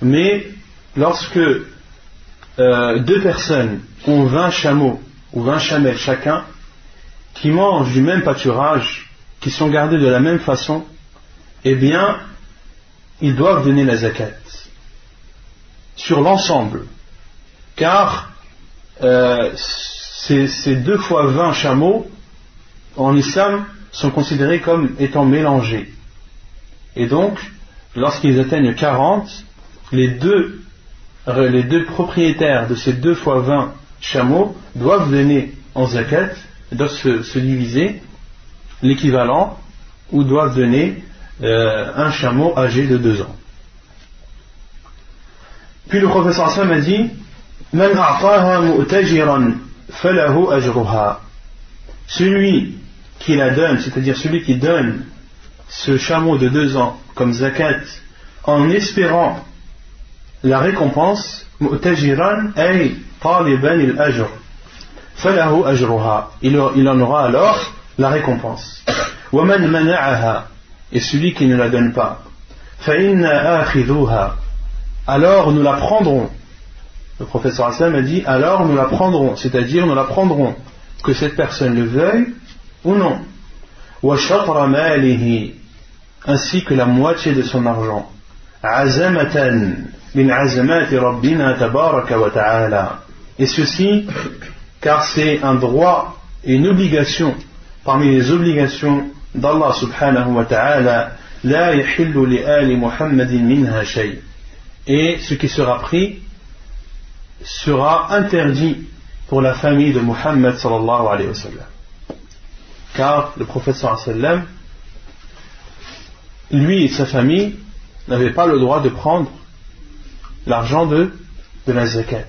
Mais lorsque deux personnes ont 20 chameaux ou 20 chamelles chacun, qui mangent du même pâturage, qui sont gardés de la même façon, eh bien, ils doivent donner la zakat sur l'ensemble. Car ces 2 fois 20 chameaux, en islam, sont considérés comme étant mélangés. Et donc, lorsqu'ils atteignent 40, les deux propriétaires de ces 2 fois 20 chameaux doivent donner en zakat, doivent se diviser l'équivalent, ou doivent donner un chameau âgé de 2 ans. Puis le professeur Hassan a dit: Man a'taha mu'tajiran falahu ajruha. Celui qui la donne, c'est-à-dire celui qui donne ce chameau de 2 ans comme zakat en espérant la récompense, mu'tajiran ay taliban al-ajr, falahu ajruha, il en aura alors la récompense. Wa man mana'aha, et celui qui ne la donne pas, fa inna akhidhuha, alors nous la prendrons. Le professeur Hassan a dit: alors nous la prendrons, c'est-à-dire nous la prendrons, que cette personne le veuille ou non. Wa shatra malihi, ainsi que la moitié de son argent. Azamatan min azamati rabbina tabaraka wa ta'ala. Et ceci, car c'est un droit et une obligation parmi les obligations d'Allah subhanahu wa ta'ala. La yahillu li ali Muhammadin minha shay. Et ce qui sera pris sera interdit pour la famille de Muhammad sallallahu alayhi wa sallam. Car le prophète sallallahu alayhi wa sallam, lui et sa famille n'avaient pas le droit de prendre l'argent de la zakat.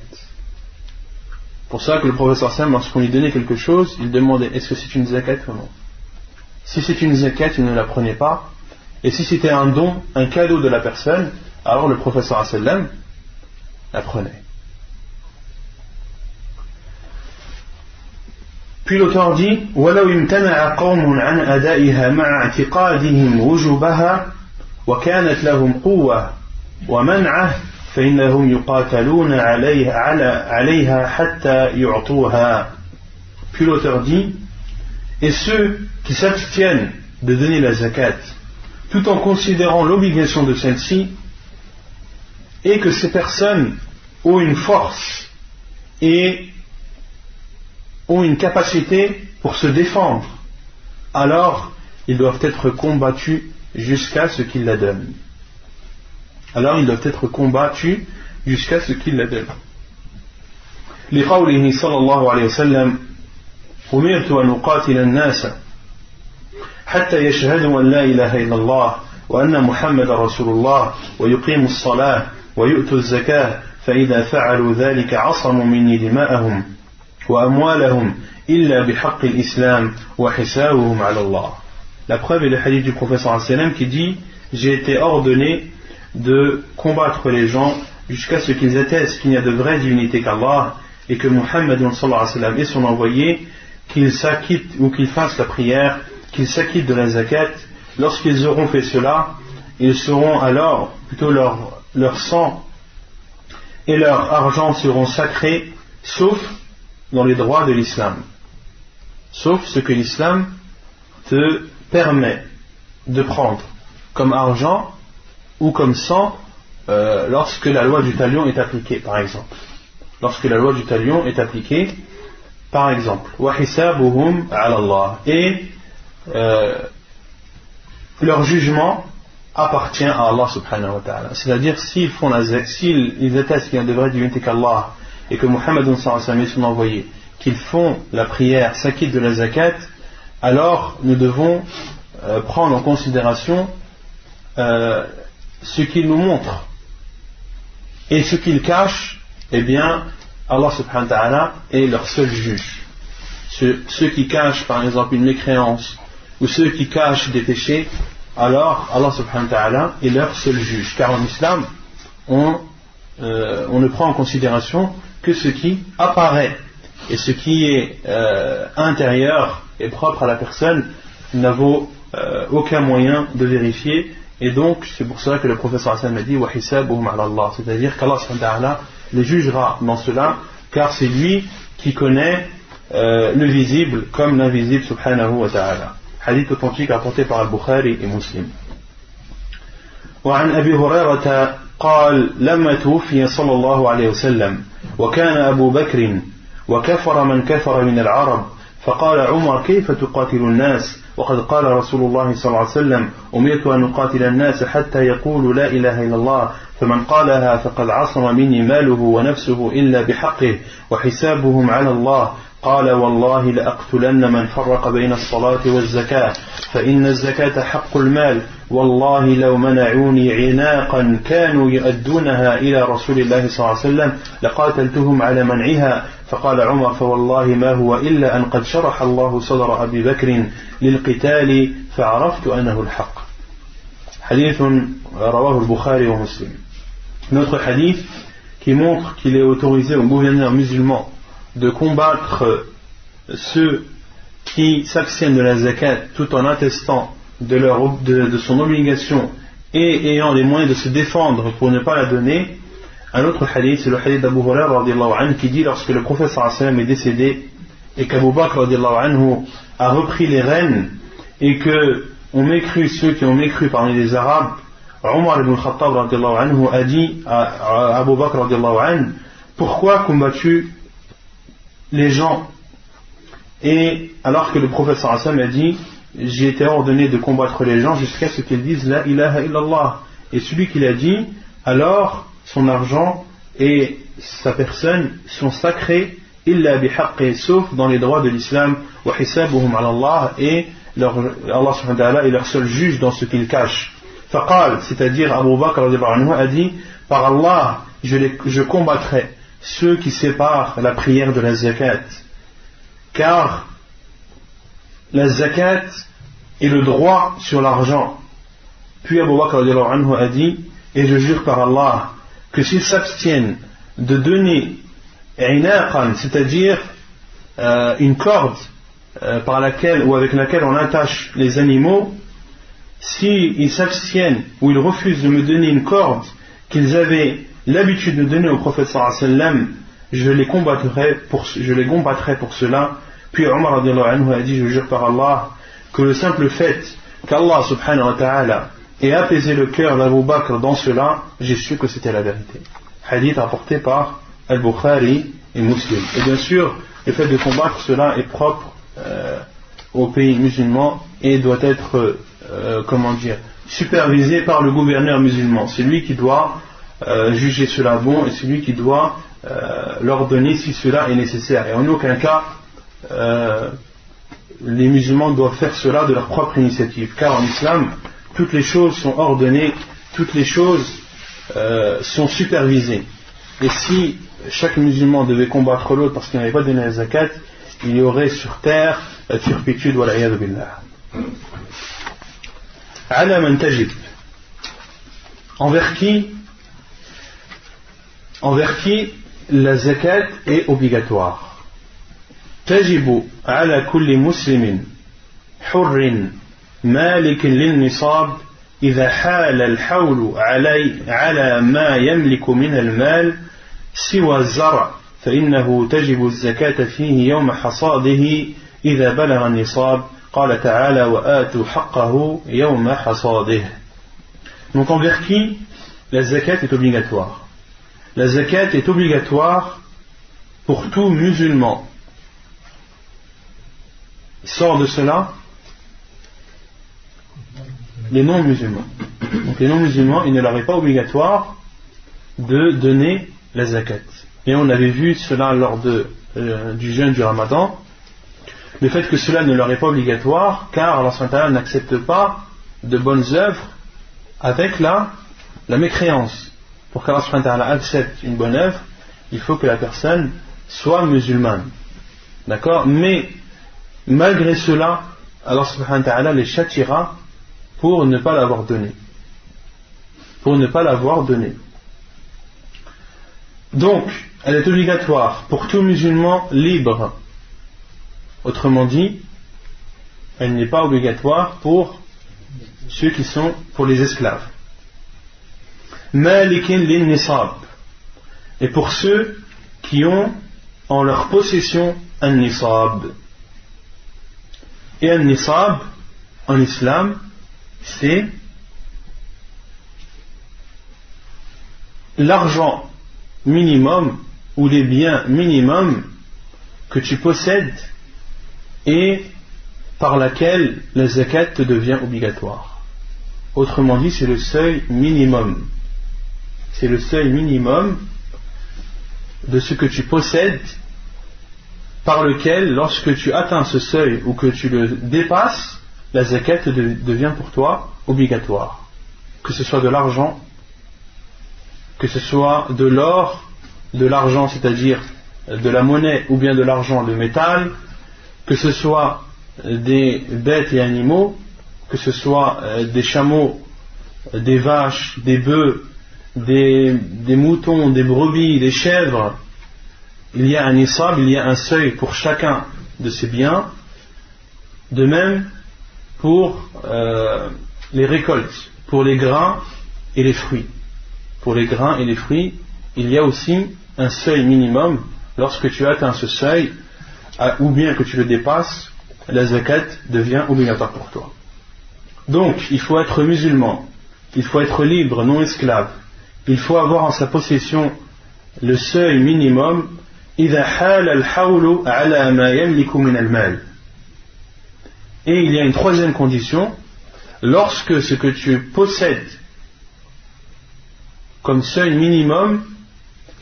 Pour ça que le prophète sallallahu alayhi wa sallam, lorsqu'on lui donnait quelque chose, il demandait: est-ce que c'est une zakat ou non? Si c'est une zakat, il ne la prenait pas. Et si c'était un don, un cadeau de la personne, alors le prophète sallallahu alayhi wa sallam la prenait. Puis l'auteur dit: وَلَوْ امْتَنَعَ قَوْمٌ عَنْ أَدَائِهَا مَعَ اعْتِقَادِهِمْ وُجُوبَهَا وَكَانَتْ لَهُمْ قُوَّةٌ وَمَنْعَةٌ فَإِنَّهُمْ يُقَاتَلُونَ عَلَيْهَا حَتَّى يُعْطُوهَا. Puis l'auteur dit: et ceux qui s'abstiennent de donner la zakat tout en considérant l'obligation de celle-ci, et que ces personnes ont une force et ont une capacité pour se défendre, alors ils doivent être combattus jusqu'à ce qu'ils la donnent. Alors ils doivent être combattus jusqu'à ce qu'ils la donnent. لقوله صلى الله عليه وسلم: أمرت أن أقاتل الناس حتى يشهدوا أن لا إله إلا الله وأن محمد رسول الله ويقيموا الصلاة ويؤتوا الزكاة فإذا فعلوا ذلك عصموا مني دماءهم وأموالهم إلا بحق الإسلام وحسابهم على الله. La preuve est le hadith du prophète sallallahu alayhi wa sallam qui dit: j'ai été ordonné de combattre les gens jusqu'à ce qu'ils attestent qu'il n'y a de vraie divinité qu'Allah et que Muhammad sallallahu alayhi wa sallam est son envoyé, qu'ils s'acquittent ou qu'ils fassent la prière, qu'ils s'acquittent de la zakat. Lorsqu'ils auront fait cela, ils seront alors, plutôt leur sang et leur argent seront sacrés, sauf dans les droits de l'islam, sauf ce que l'islam te permet de prendre comme argent ou comme sang lorsque la loi du talion est appliquée, par exemple. Lorsque la loi du talion est appliquée, par exemple. وَحِسَابُهُمْ عَلَى اللَّهِ. Et leur jugement appartient à Allah subhanahu wa ta'ala. C'est-à-dire, s'ils attestent qu'il y a de vraie divinité qu'Allah et que Muhammad sallallahu alayhi wa sallam est son envoyé, qu'ils font la prière, s'acquittent de la zakat, alors nous devons prendre en considération ce qu'ils nous montrent. Et ce qu'ils cachent, eh bien, Allah subhanahu wa ta'ala est leur seul juge. ceux qui cachent par exemple une mécréance ou ceux qui cachent des péchés, alors Allah subhanahu wa ta'ala est leur seul juge. Car en islam, on ne prend en considération que ce qui apparaît, et ce qui est intérieur et propre à la personne n'a vaut aucun moyen de vérifier. Et donc c'est pour cela que le professeur Hassan a dit wa hisabuhum ala Allah, c'est-à-dire qu'Allah subhanahu wa ta'ala les jugera dans cela, car c'est lui qui connaît le visible comme l'invisible subhanahu wa ta'ala. Hadith authentique rapporté par Al-Bukhari et Muslim. وعن أبي هريرة قال لما توفي صلى الله عليه وسلم وكان أبو بكر وكفر من كفر من العرب فقال عمر كيف تقاتل الناس وقد قال رسول الله صلى الله عليه وسلم أمرت أن أقاتل الناس حتى يقولوا لا إله إلا الله فمن قالها فقد عصم مني ماله ونفسه إلا بحقه وحسابهم على الله قال والله لأقتلن من فرق بين الصلاة والزكاة فإن الزكاة حق المال والله لو منعوني عناقا كانوا يؤدونها إلى رسول الله صلى الله عليه وسلم لقاتلتهم على منعها فقال عمر فوالله ما هو إلا أن قد شرح الله صدر أبي بكر للقتال فعرفت أنه الحق. حديث رواه البخاري ومسلم. Notre hadith qui montre qu'il est autorisé aux gouverneurs musulmans de combattre ceux qui s'abstiennent de la zakat tout en attestant de son obligation et ayant les moyens de se défendre pour ne pas la donner. Un autre hadith, c'est le hadith d'Abu Hurairah radiyallahu anhu qui dit lorsque le prophète sallallahu alayhi wa sallam est décédé et qu'Abu Bakr radiyallahu anhu a repris les rênes et que on mécru ceux qui ont mécru parmi les Arabes, Omar ibn Khattab radiyallahu anhu a dit à Abu Bakr radiyallahu anhu pourquoi combattu les gens? Et alors que le prophète sallallahu alayhi wa sallam a dit j'ai été ordonné de combattre les gens jusqu'à ce qu'ils disent la ilaha illallah, et celui qui l'a dit, alors son argent et sa personne sont sacrés illa bihaqqi, sauf dans les droits de l'islam, wa hisabuhum ala Allah, et Allah subhanahu wa ta'ala est leur seul juge dans ce qu'ils cachent. Faqal, c'est-à-dire Abu Bakr radiyallahu anhu a dit par Allah je combattrai ceux qui séparent la prière de la zakat, car la zakat est le droit sur l'argent. Puis Abu Bakr radiyallahu anhu a dit et je jure par Allah que s'ils s'abstiennent de donner inaqan, c'est-à-dire une corde par laquelle ou avec laquelle on attache les animaux, s'ils s'abstiennent ou ils refusent de me donner une corde qu'ils avaient l'habitude de donner au prophète sallallahu alayhi wa sallam, je les combattrai pour cela. Puis Omar radiyallahu anhu a dit je jure par Allah que le simple fait qu'Allah subhanahu wa ta'ala ait apaisé le cœur d'Abu Bakr dans cela, j'ai su que c'était la vérité. Hadith rapporté par Al-Bukhari et Muslim. Et bien sûr, le fait de combattre cela est propre au pays musulman et doit être supervisé par le gouverneur musulman. C'est lui qui doit juger cela bon et c'est lui qui doit l'ordonner si cela est nécessaire. Et en aucun cas les musulmans doivent faire cela de leur propre initiative, car en islam toutes les choses sont ordonnées, toutes les choses sont supervisées. Et si chaque musulman devait combattre l'autre parce qu'il n'avait pas donné la zakat, il y aurait sur terre la turpitude wa l'a'iyadu billah. Ala man tajib, envers qui la zakat est obligatoire. تجب على كل مسلم حر مالك للنصاب إذا حال الحول على ما يملك من المال سوى الزرع فإنه تجب الزكاة فيه يوم حصاده إذا بلغ النصاب قال تعالى وآتوا حقه يوم حصاده. Donc envers qui la zakat est obligatoire? La zakat est obligatoire pour tout musulman. Sort de cela les non-musulmans. Donc les non-musulmans, il ne leur est pas obligatoire de donner la zakat. Et on avait vu cela lors du jeûne du Ramadan, le fait que cela ne leur est pas obligatoire, car Allah subhanahu wa ta'ala n'accepte pas de bonnes œuvres avec la mécréance. Pour qu'Allah subhanahu wa ta'ala accepte une bonne œuvre, il faut que la personne soit musulmane. D'accord? Mais malgré cela, Allah subhanahu wa ta'ala les châtiera pour ne pas l'avoir donné. Pour ne pas l'avoir donné. Donc, elle est obligatoire pour tout musulman libre. Autrement dit, elle n'est pas obligatoire pour ceux qui sont pour les esclaves. Malikin lin nisab. Et pour ceux qui ont en leur possession un nisab. Et un nisab, en islam, c'est l'argent minimum ou les biens minimums que tu possèdes et par laquelle la zakat te devient obligatoire. Autrement dit, c'est le seuil minimum. C'est le seuil minimum de ce que tu possèdes par lequel, lorsque tu atteins ce seuil ou que tu le dépasses, la zakat devient pour toi obligatoire. Que ce soit de l'argent, que ce soit de l'or, de l'argent, c'est-à-dire de la monnaie, ou bien de l'argent, de métal, que ce soit des bêtes et animaux, que ce soit des chameaux, des vaches, des bœufs, des moutons, des brebis, des chèvres. Il y a un nisab, il y a un seuil pour chacun de ces biens. De même pour les récoltes, pour les grains et les fruits. Pour les grains et les fruits, il y a aussi un seuil minimum. Lorsque tu atteins ce seuil, ou bien que tu le dépasses, la zakat devient obligatoire pour toi. Donc, il faut être musulman, il faut être libre, non esclave, il faut avoir en sa possession le seuil minimum. إذا حال الحول على ما يملك من المال. Et il y a une troisième condition, lorsque ce que tu possèdes comme seuil minimum,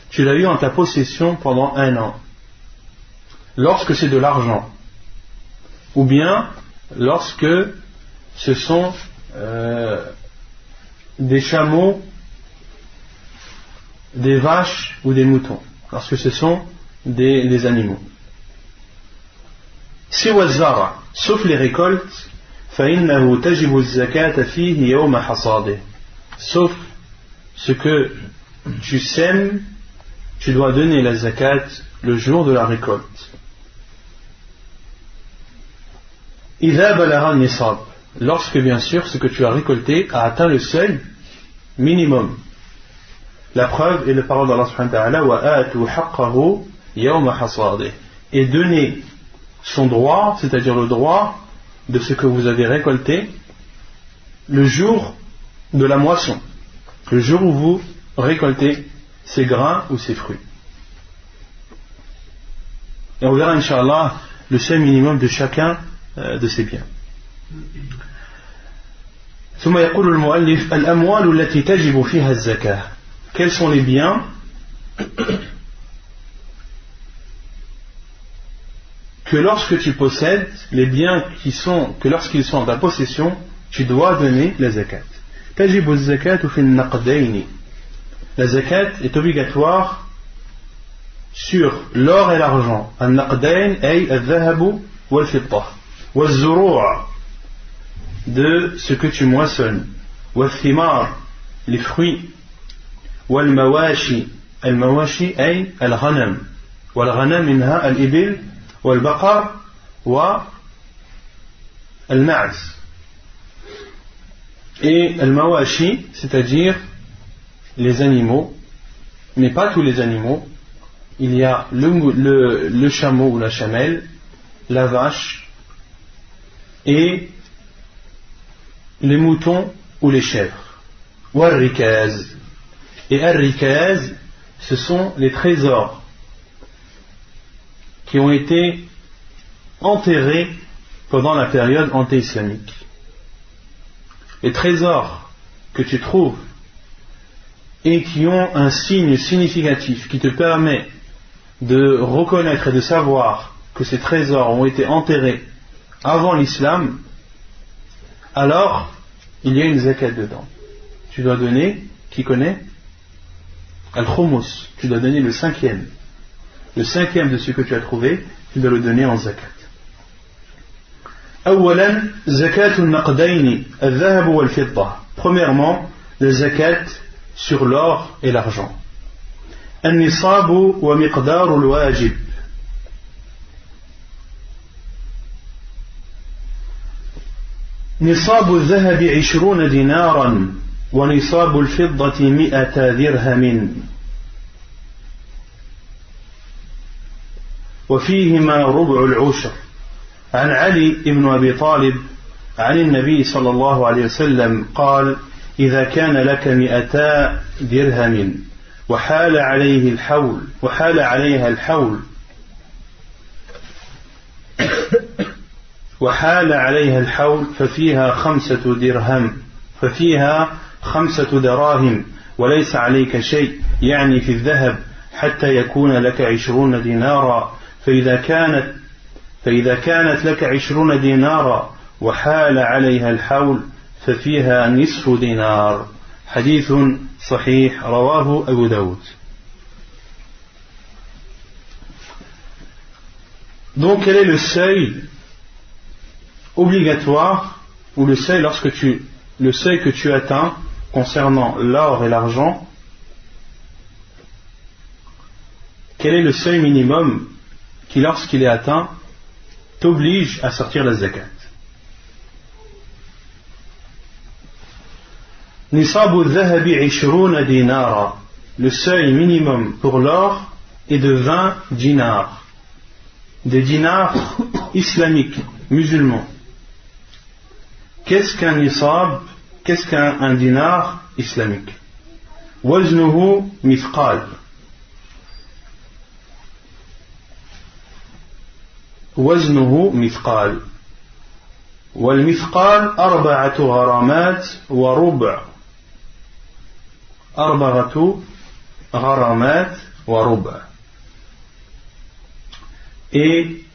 tu l'as eu en ta possession pendant 1 an. Lorsque c'est de l'argent, ou bien lorsque ce sont des chameaux, des vaches ou des moutons, lorsque ce sont des animaux. سوى الزرع, sauf les récoltes, فإنه تجب الزكاة فيه يوم حصاده. Sauf ce que tu sèmes, tu dois donner la zakat le jour de la récolte. إذا بلغ النصاب, lorsque bien sûr ce que tu as récolté a atteint le seuil minimum. La preuve est la parole d'Allah subhanahu wa ta'ala, وَآتُوا حَقَّهُ يَوْمَ حَصَادِهِ, et donner son droit, c'est-à-dire le droit de ce que vous avez récolté le jour de la moisson, le jour où vous récoltez ces grains ou ces fruits. Et on verra incha'Allah le seuil minimum de chacun de ces biens. ثم يقول المؤلف الأموال التي تجب فيها الزكاة. Quels sont les biens que lorsque tu possèdes, les biens que lorsqu'ils sont en ta possession, tu dois donner la zakat. تجب الزكاة في النقدين. La zakat est obligatoire sur l'or et l'argent. النقدين أي الذهب والفضة. والزروع, de ce que tu moissonnes. والثمار, les fruits. والمواشي, المواشي أي الغنم. والغنم منها الإبل والبقر والمعز. Et al-mawashi, c'est-à-dire les animaux, mais pas tous les animaux. Il y a le chameau ou la chamelle, la vache et les moutons ou les chèvres. War-rikaz. Et ar-rikaz, ce sont les trésors qui ont été enterrés pendant la période anté-islamique. Les trésors que tu trouves et qui ont un signe significatif qui te permet de reconnaître et de savoir que ces trésors ont été enterrés avant l'islam, alors il y a une zakat dedans. Tu dois donner, qui connaît? Al-Khumous, tu dois donner le 5e. Le 5e de ce que tu as trouvé, tu dois le donner en zakat. أولا زكاة النقدين الذهب والفضة. Premièrement, le zakat sur l'or et l'argent. النصاب ومقدار الواجب. نصاب الذهب 20 دينارا ونصاب الفضة 100 درهم وفيهما ربع العشر. عن علي بن أبي طالب عن النبي صلى الله عليه وسلم قال: إذا كان لك 200 درهم وحال عليها الحول ففيها 5 دراهم وليس عليك شيء، يعني في الذهب، حتى يكون لك 20 دينارا، فإذا كانت لك 20 دينارا وحال عليها الحول ففيها نصف دينار. حديث صحيح رواه أبو داود. Donc quel est le seuil obligatoire, ou le seuil que tu atteins concernant l'or et l'argent? Quel est le seuil minimum qui, lorsqu'il est atteint, t'oblige à sortir la zakat? Nisabu dhahabi 20 dinara. Le seuil minimum pour l'or est de 20 dinars. Des dinars islamiques, musulmans. Qu'est-ce qu'un nisab? Qu'est-ce qu'un dinar islamique? Waznuhu mithqal. وزنه مثقال والمثقال 4 غرامات وربع. 4 غرامات وربع. Et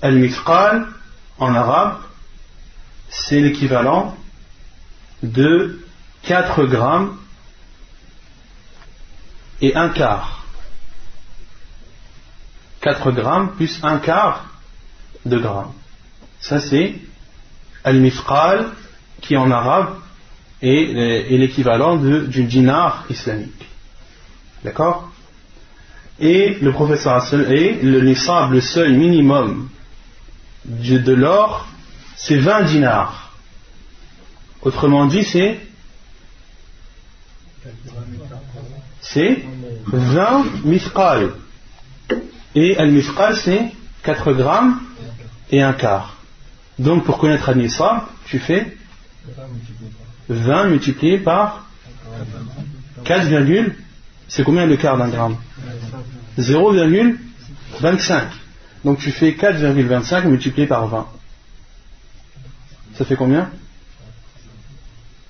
al-mithqal en arabe, c'est l'équivalent de 4 grammes et un quart. 4 grammes plus un quart de grammes. Ça c'est al-mithqal, qui en arabe est l'équivalent du dinar islamique. D'accord? Et le professeur et le nisab, le seuil minimum de l'or, c'est 20 dinars. Autrement dit, c'est 20 mithqal. Et al-mithqal, c'est 4 grammes et un quart. Donc pour connaître un nisab, tu fais 20 multiplié par 4, c'est combien le quart d'un gramme? 0,25. Donc tu fais 4,25 multiplié par 20. Ça fait combien?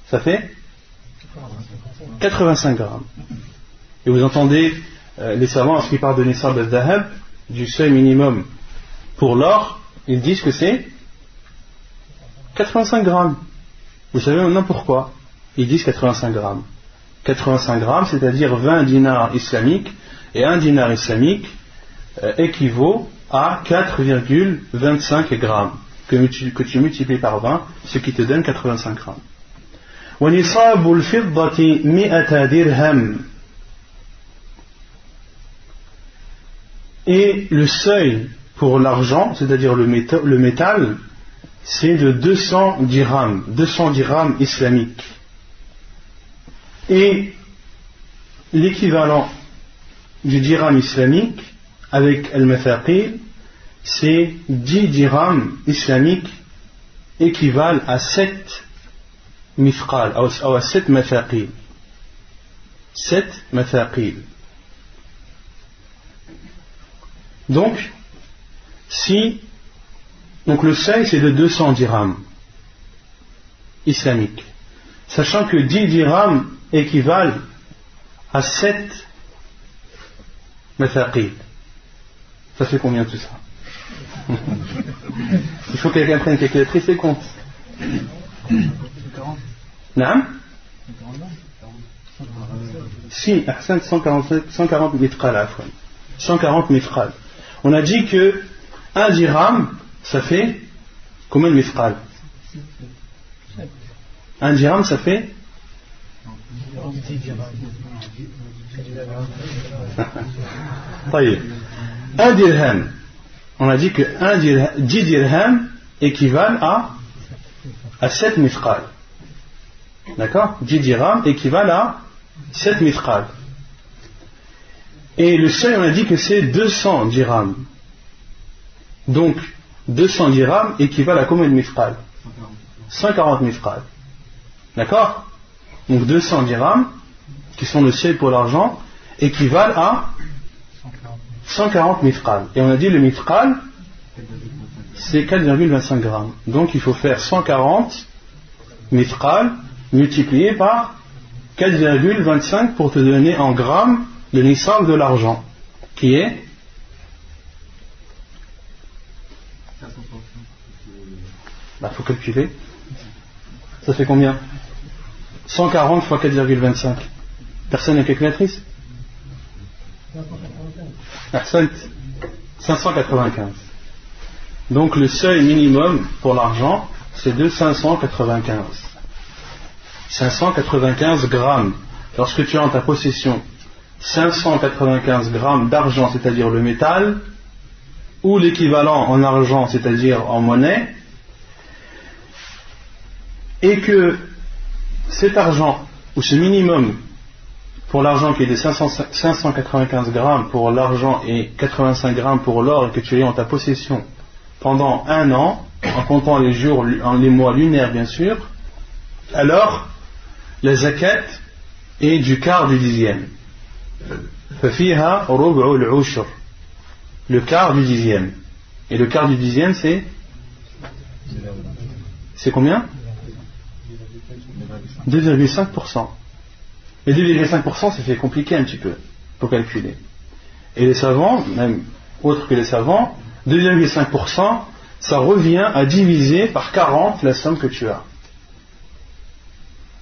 Ça fait 85 grammes. Et vous entendez les savants, lorsqu'ils parlent de nisab al-dhahab, du seuil minimum pour l'or, ils disent que c'est 85 grammes. Vous savez maintenant pourquoi ils disent 85 grammes. 85 grammes, c'est-à-dire 20 dinars islamiques, et un dinar islamique équivaut à 4,25 grammes, que tu multiplies par 20, ce qui te donne 85 grammes. وَنِصَابُ الْفِضَّةِ 100 dirham. Et le seuil pour l'argent, c'est-à-dire le métal, c'est de 200 dirhams islamiques. Et l'équivalent du dirham islamique avec al-mathaqil, c'est 10 dirhams islamiques équivalent à 7 mithqal, ou à 7 mathaqil. 7 mathaqil. Donc le seuil c'est de 200 dirhams islamiques, sachant que 10 dirhams équivalent à 7 mathaqil. Ça fait combien tout ça? Il faut que quelqu'un prenne une calculatrice et compte. Naam? Si, 140 mithqal à 140 mithqal. On a dit que 1 dirham, ça fait Combien de mithqal? Un dirham, ça fait un dirham. On a dit que 10 dirhams équivalent à 7 mithqal. D'accord? 10 dirhams équivalent à 7 mithqal. Et le seuil, on a dit que c'est 200 dirhams. Donc, 200 dirhams équivalent à combien de mithqal? 140 mithqal. D'accord? Donc 200 dirhams, qui sont le seuil pour l'argent, équivalent à 140 mithqal. Et on a dit le mithqal, c'est 4,25 grammes. Donc il faut faire 140 mithqal multiplié par 4,25 pour te donner en grammes le nisab de l'argent, qui est faut calculer. Ça fait combien? 140 fois 4,25. Personne n'a calculatrice? 595. Donc le seuil minimum pour l'argent, c'est de 595. 595 grammes. Lorsque tu as en ta possession 595 grammes d'argent, c'est-à-dire le métal, ou l'équivalent en argent, c'est-à-dire en monnaie, et que cet argent, ou ce minimum pour l'argent qui est de 595 grammes pour l'argent et 85 grammes pour l'or, et que tu es en ta possession pendant un an, en comptant les jours, les mois lunaires bien sûr, alors la zakat est du quart du dixième. فَفِيهَا رُبْعُ الْعُشْرِ, le quart du dixième. Et le quart du dixième, c'est combien? 2,5%. Et 2,5%, ça fait compliqué un petit peu pour calculer. Et les savants, même autres que les savants, 2,5%, ça revient à diviser par 40 la somme que tu as.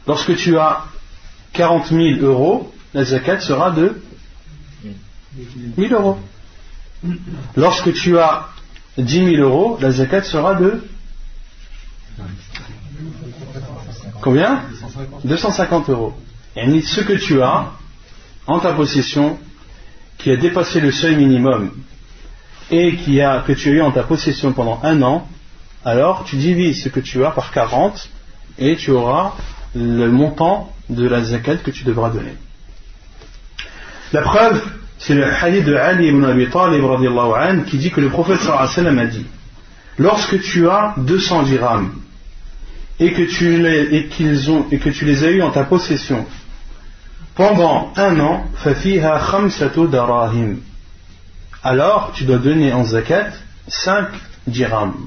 Lorsque tu as 40 000 euros, la zakat sera de 1 000 euros. Lorsque tu as 10 000 euros, la zakat sera de combien? 250 euros. Et ce que tu as en ta possession qui a dépassé le seuil minimum et que tu as eu en ta possession pendant un an, alors tu divises ce que tu as par 40 et tu auras le montant de la zakat que tu devras donner. La preuve, c'est le hadith de Ali ibn Abi Talib radiyallahu anhu qui dit que le prophète sallallahu alayhi wa sallam a dit: lorsque tu as 200 dirhams et que tu les as eu en ta possession pendant un an, فَفِيهَا خَمْسَةُ دَرَاهِمْ, alors tu dois donner en zakat 5 dirhams.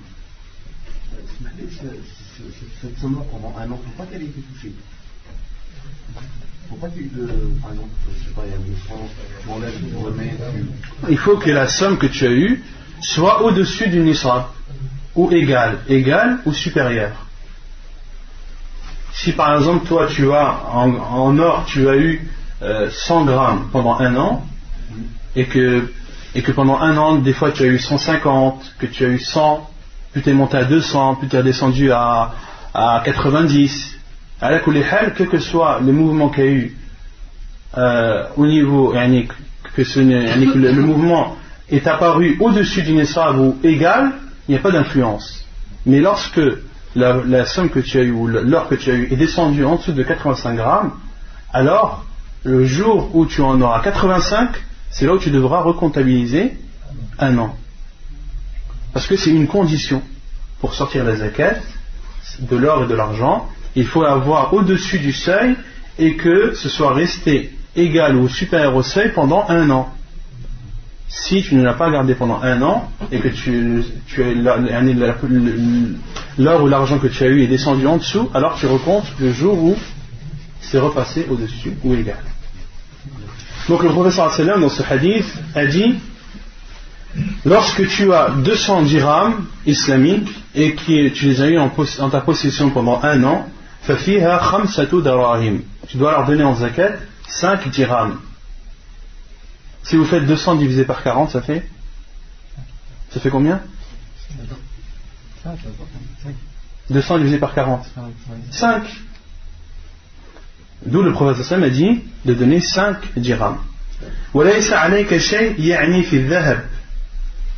Cette somme-là pendant un an, il ne faut pas qu'elle ait été touchée. Il ne faut pas qu'il y ait eu par exemple, je sais pas, il y a 200, tu m'enlèves, tu remets. Il faut que la somme que tu as eue soit au-dessus du nisab, ou égale ou supérieure. Si par exemple toi tu as en or tu as eu 100 grammes pendant un an et que pendant un an des fois tu as eu 150, que tu as eu 100, puis tu es monté à 200, puis tu es descendu à 90, à la kulihal, quel que soit le mouvement qu'il y a eu au niveau que le mouvement est apparu au-dessus du nisab ou égal, il n'y a pas d'influence. Mais lorsque la somme que tu as eue ou l'or que tu as eu est descendu en dessous de 85 grammes, alors le jour où tu en auras 85, c'est là où tu devras recomptabiliser un an. Parce que c'est une condition pour sortir la zakat de l'or et de l'argent. Il faut avoir au-dessus du seuil et que ce soit resté égal ou supérieur au seuil pendant un an. Si tu ne l'as pas gardé pendant un an et que l'or ou l'argent que tu as eu est descendu en dessous, alors tu recomptes le jour où c'est repassé au-dessus ou égal. Donc le professeur sallam dans ce hadith a dit: lorsque tu as 200 dirhams islamiques et que tu les as eu en ta possession pendant un an, فَفِيهَا خَمْسَةُ دَرَاهِمْ, tu dois leur donner en zakat 5 dirhams. Si vous faites 200 divisé par 40, ça fait combien? 200 divisé par 40. 5. D'où le prophète sallam a dit de donner 5 dirhams.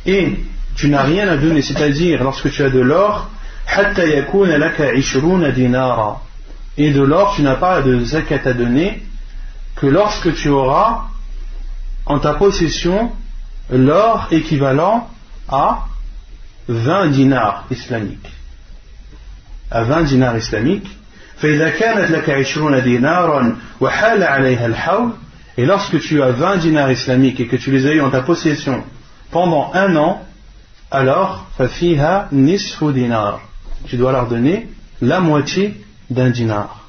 Et tu n'as rien à donner, c'est-à-dire lorsque tu as de l'or, et de l'or tu n'as pas de zakat à donner que lorsque tu auras en ta possession l'or équivalent à 20 dinars islamiques. À 20 dinars islamiques. Et lorsque tu as 20 dinars islamiques et que tu les as eu en ta possession pendant un an, alors فَفِيهَا نِصْفُ dinar. Tu dois leur donner la moitié d'un dinar.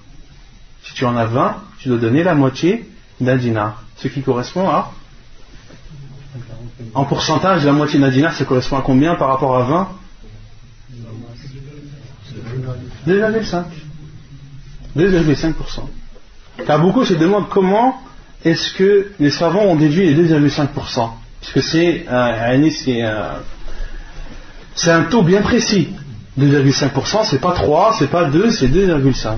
Si tu en as 20, tu dois donner la moitié d'un dinar. Ce qui correspond à, en pourcentage, la moitié d'un dinar, ça correspond à combien par rapport à 20? 2,5%. 2,5%. Car beaucoup se demandent comment est-ce que les savants ont déduit les 2,5%. Parce que c'est un taux bien précis. 2,5%, c'est pas 3, c'est pas 2, c'est 2,5.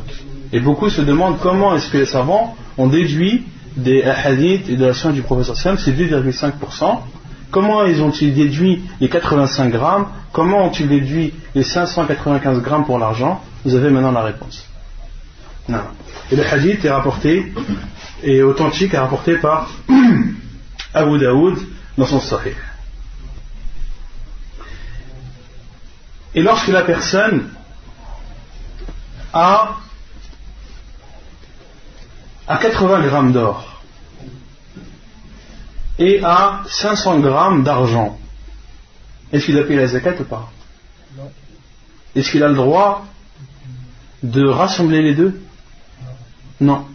Et beaucoup se demandent comment est-ce que les savants ont déduit des hadiths et de la science du prophète sallam, c'est 2,5%. Comment ont-ils déduit les 85 grammes? Comment ont-ils déduit les 595 grammes pour l'argent? Vous avez maintenant la réponse. Non. Et le hadith est rapporté, et authentique, est rapporté par Abu Daoud dans son Sahih. Et lorsque la personne a 80 grammes d'or et a 500 grammes d'argent, est-ce qu'il a payé la zakat ou pas? Non. Est-ce qu'il a le droit de rassembler les deux? Non.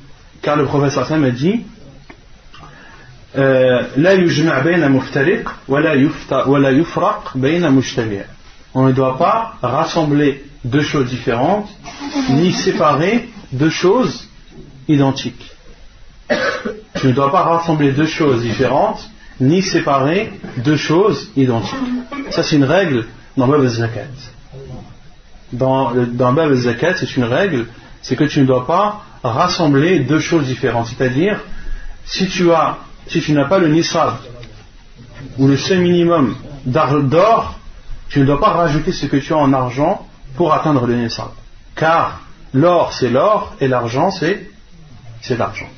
Car le prophète sallallahu alayhi wa sallam a dit La yujma' bayna muftariq wa la yufraq bayna mujtami'. On ne doit pas rassembler deux choses différentes, ni séparer deux choses identiques. Tu ne dois pas rassembler deux choses différentes, ni séparer deux choses identiques. Ça, c'est une règle dans Bab al-Zakat. Dans Bab al-Zakat, c'est une règle, c'est que tu ne dois pas rassembler deux choses différentes. C'est-à-dire, si tu n'as pas le nisab, ou le seuil minimum d'or, tu ne dois pas rajouter ce que tu as en argent pour atteindre le nisab. Car l'or c'est l'or et l'argent c'est l'argent.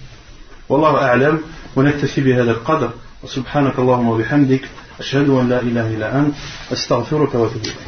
Wallahu a'lam, wa naktafi bihadha al-qadr, wa subhanaka Allahumma wa bihamdik, ashhadu an la ilaha illa ant, astaghfiruka wa atubu ilayk.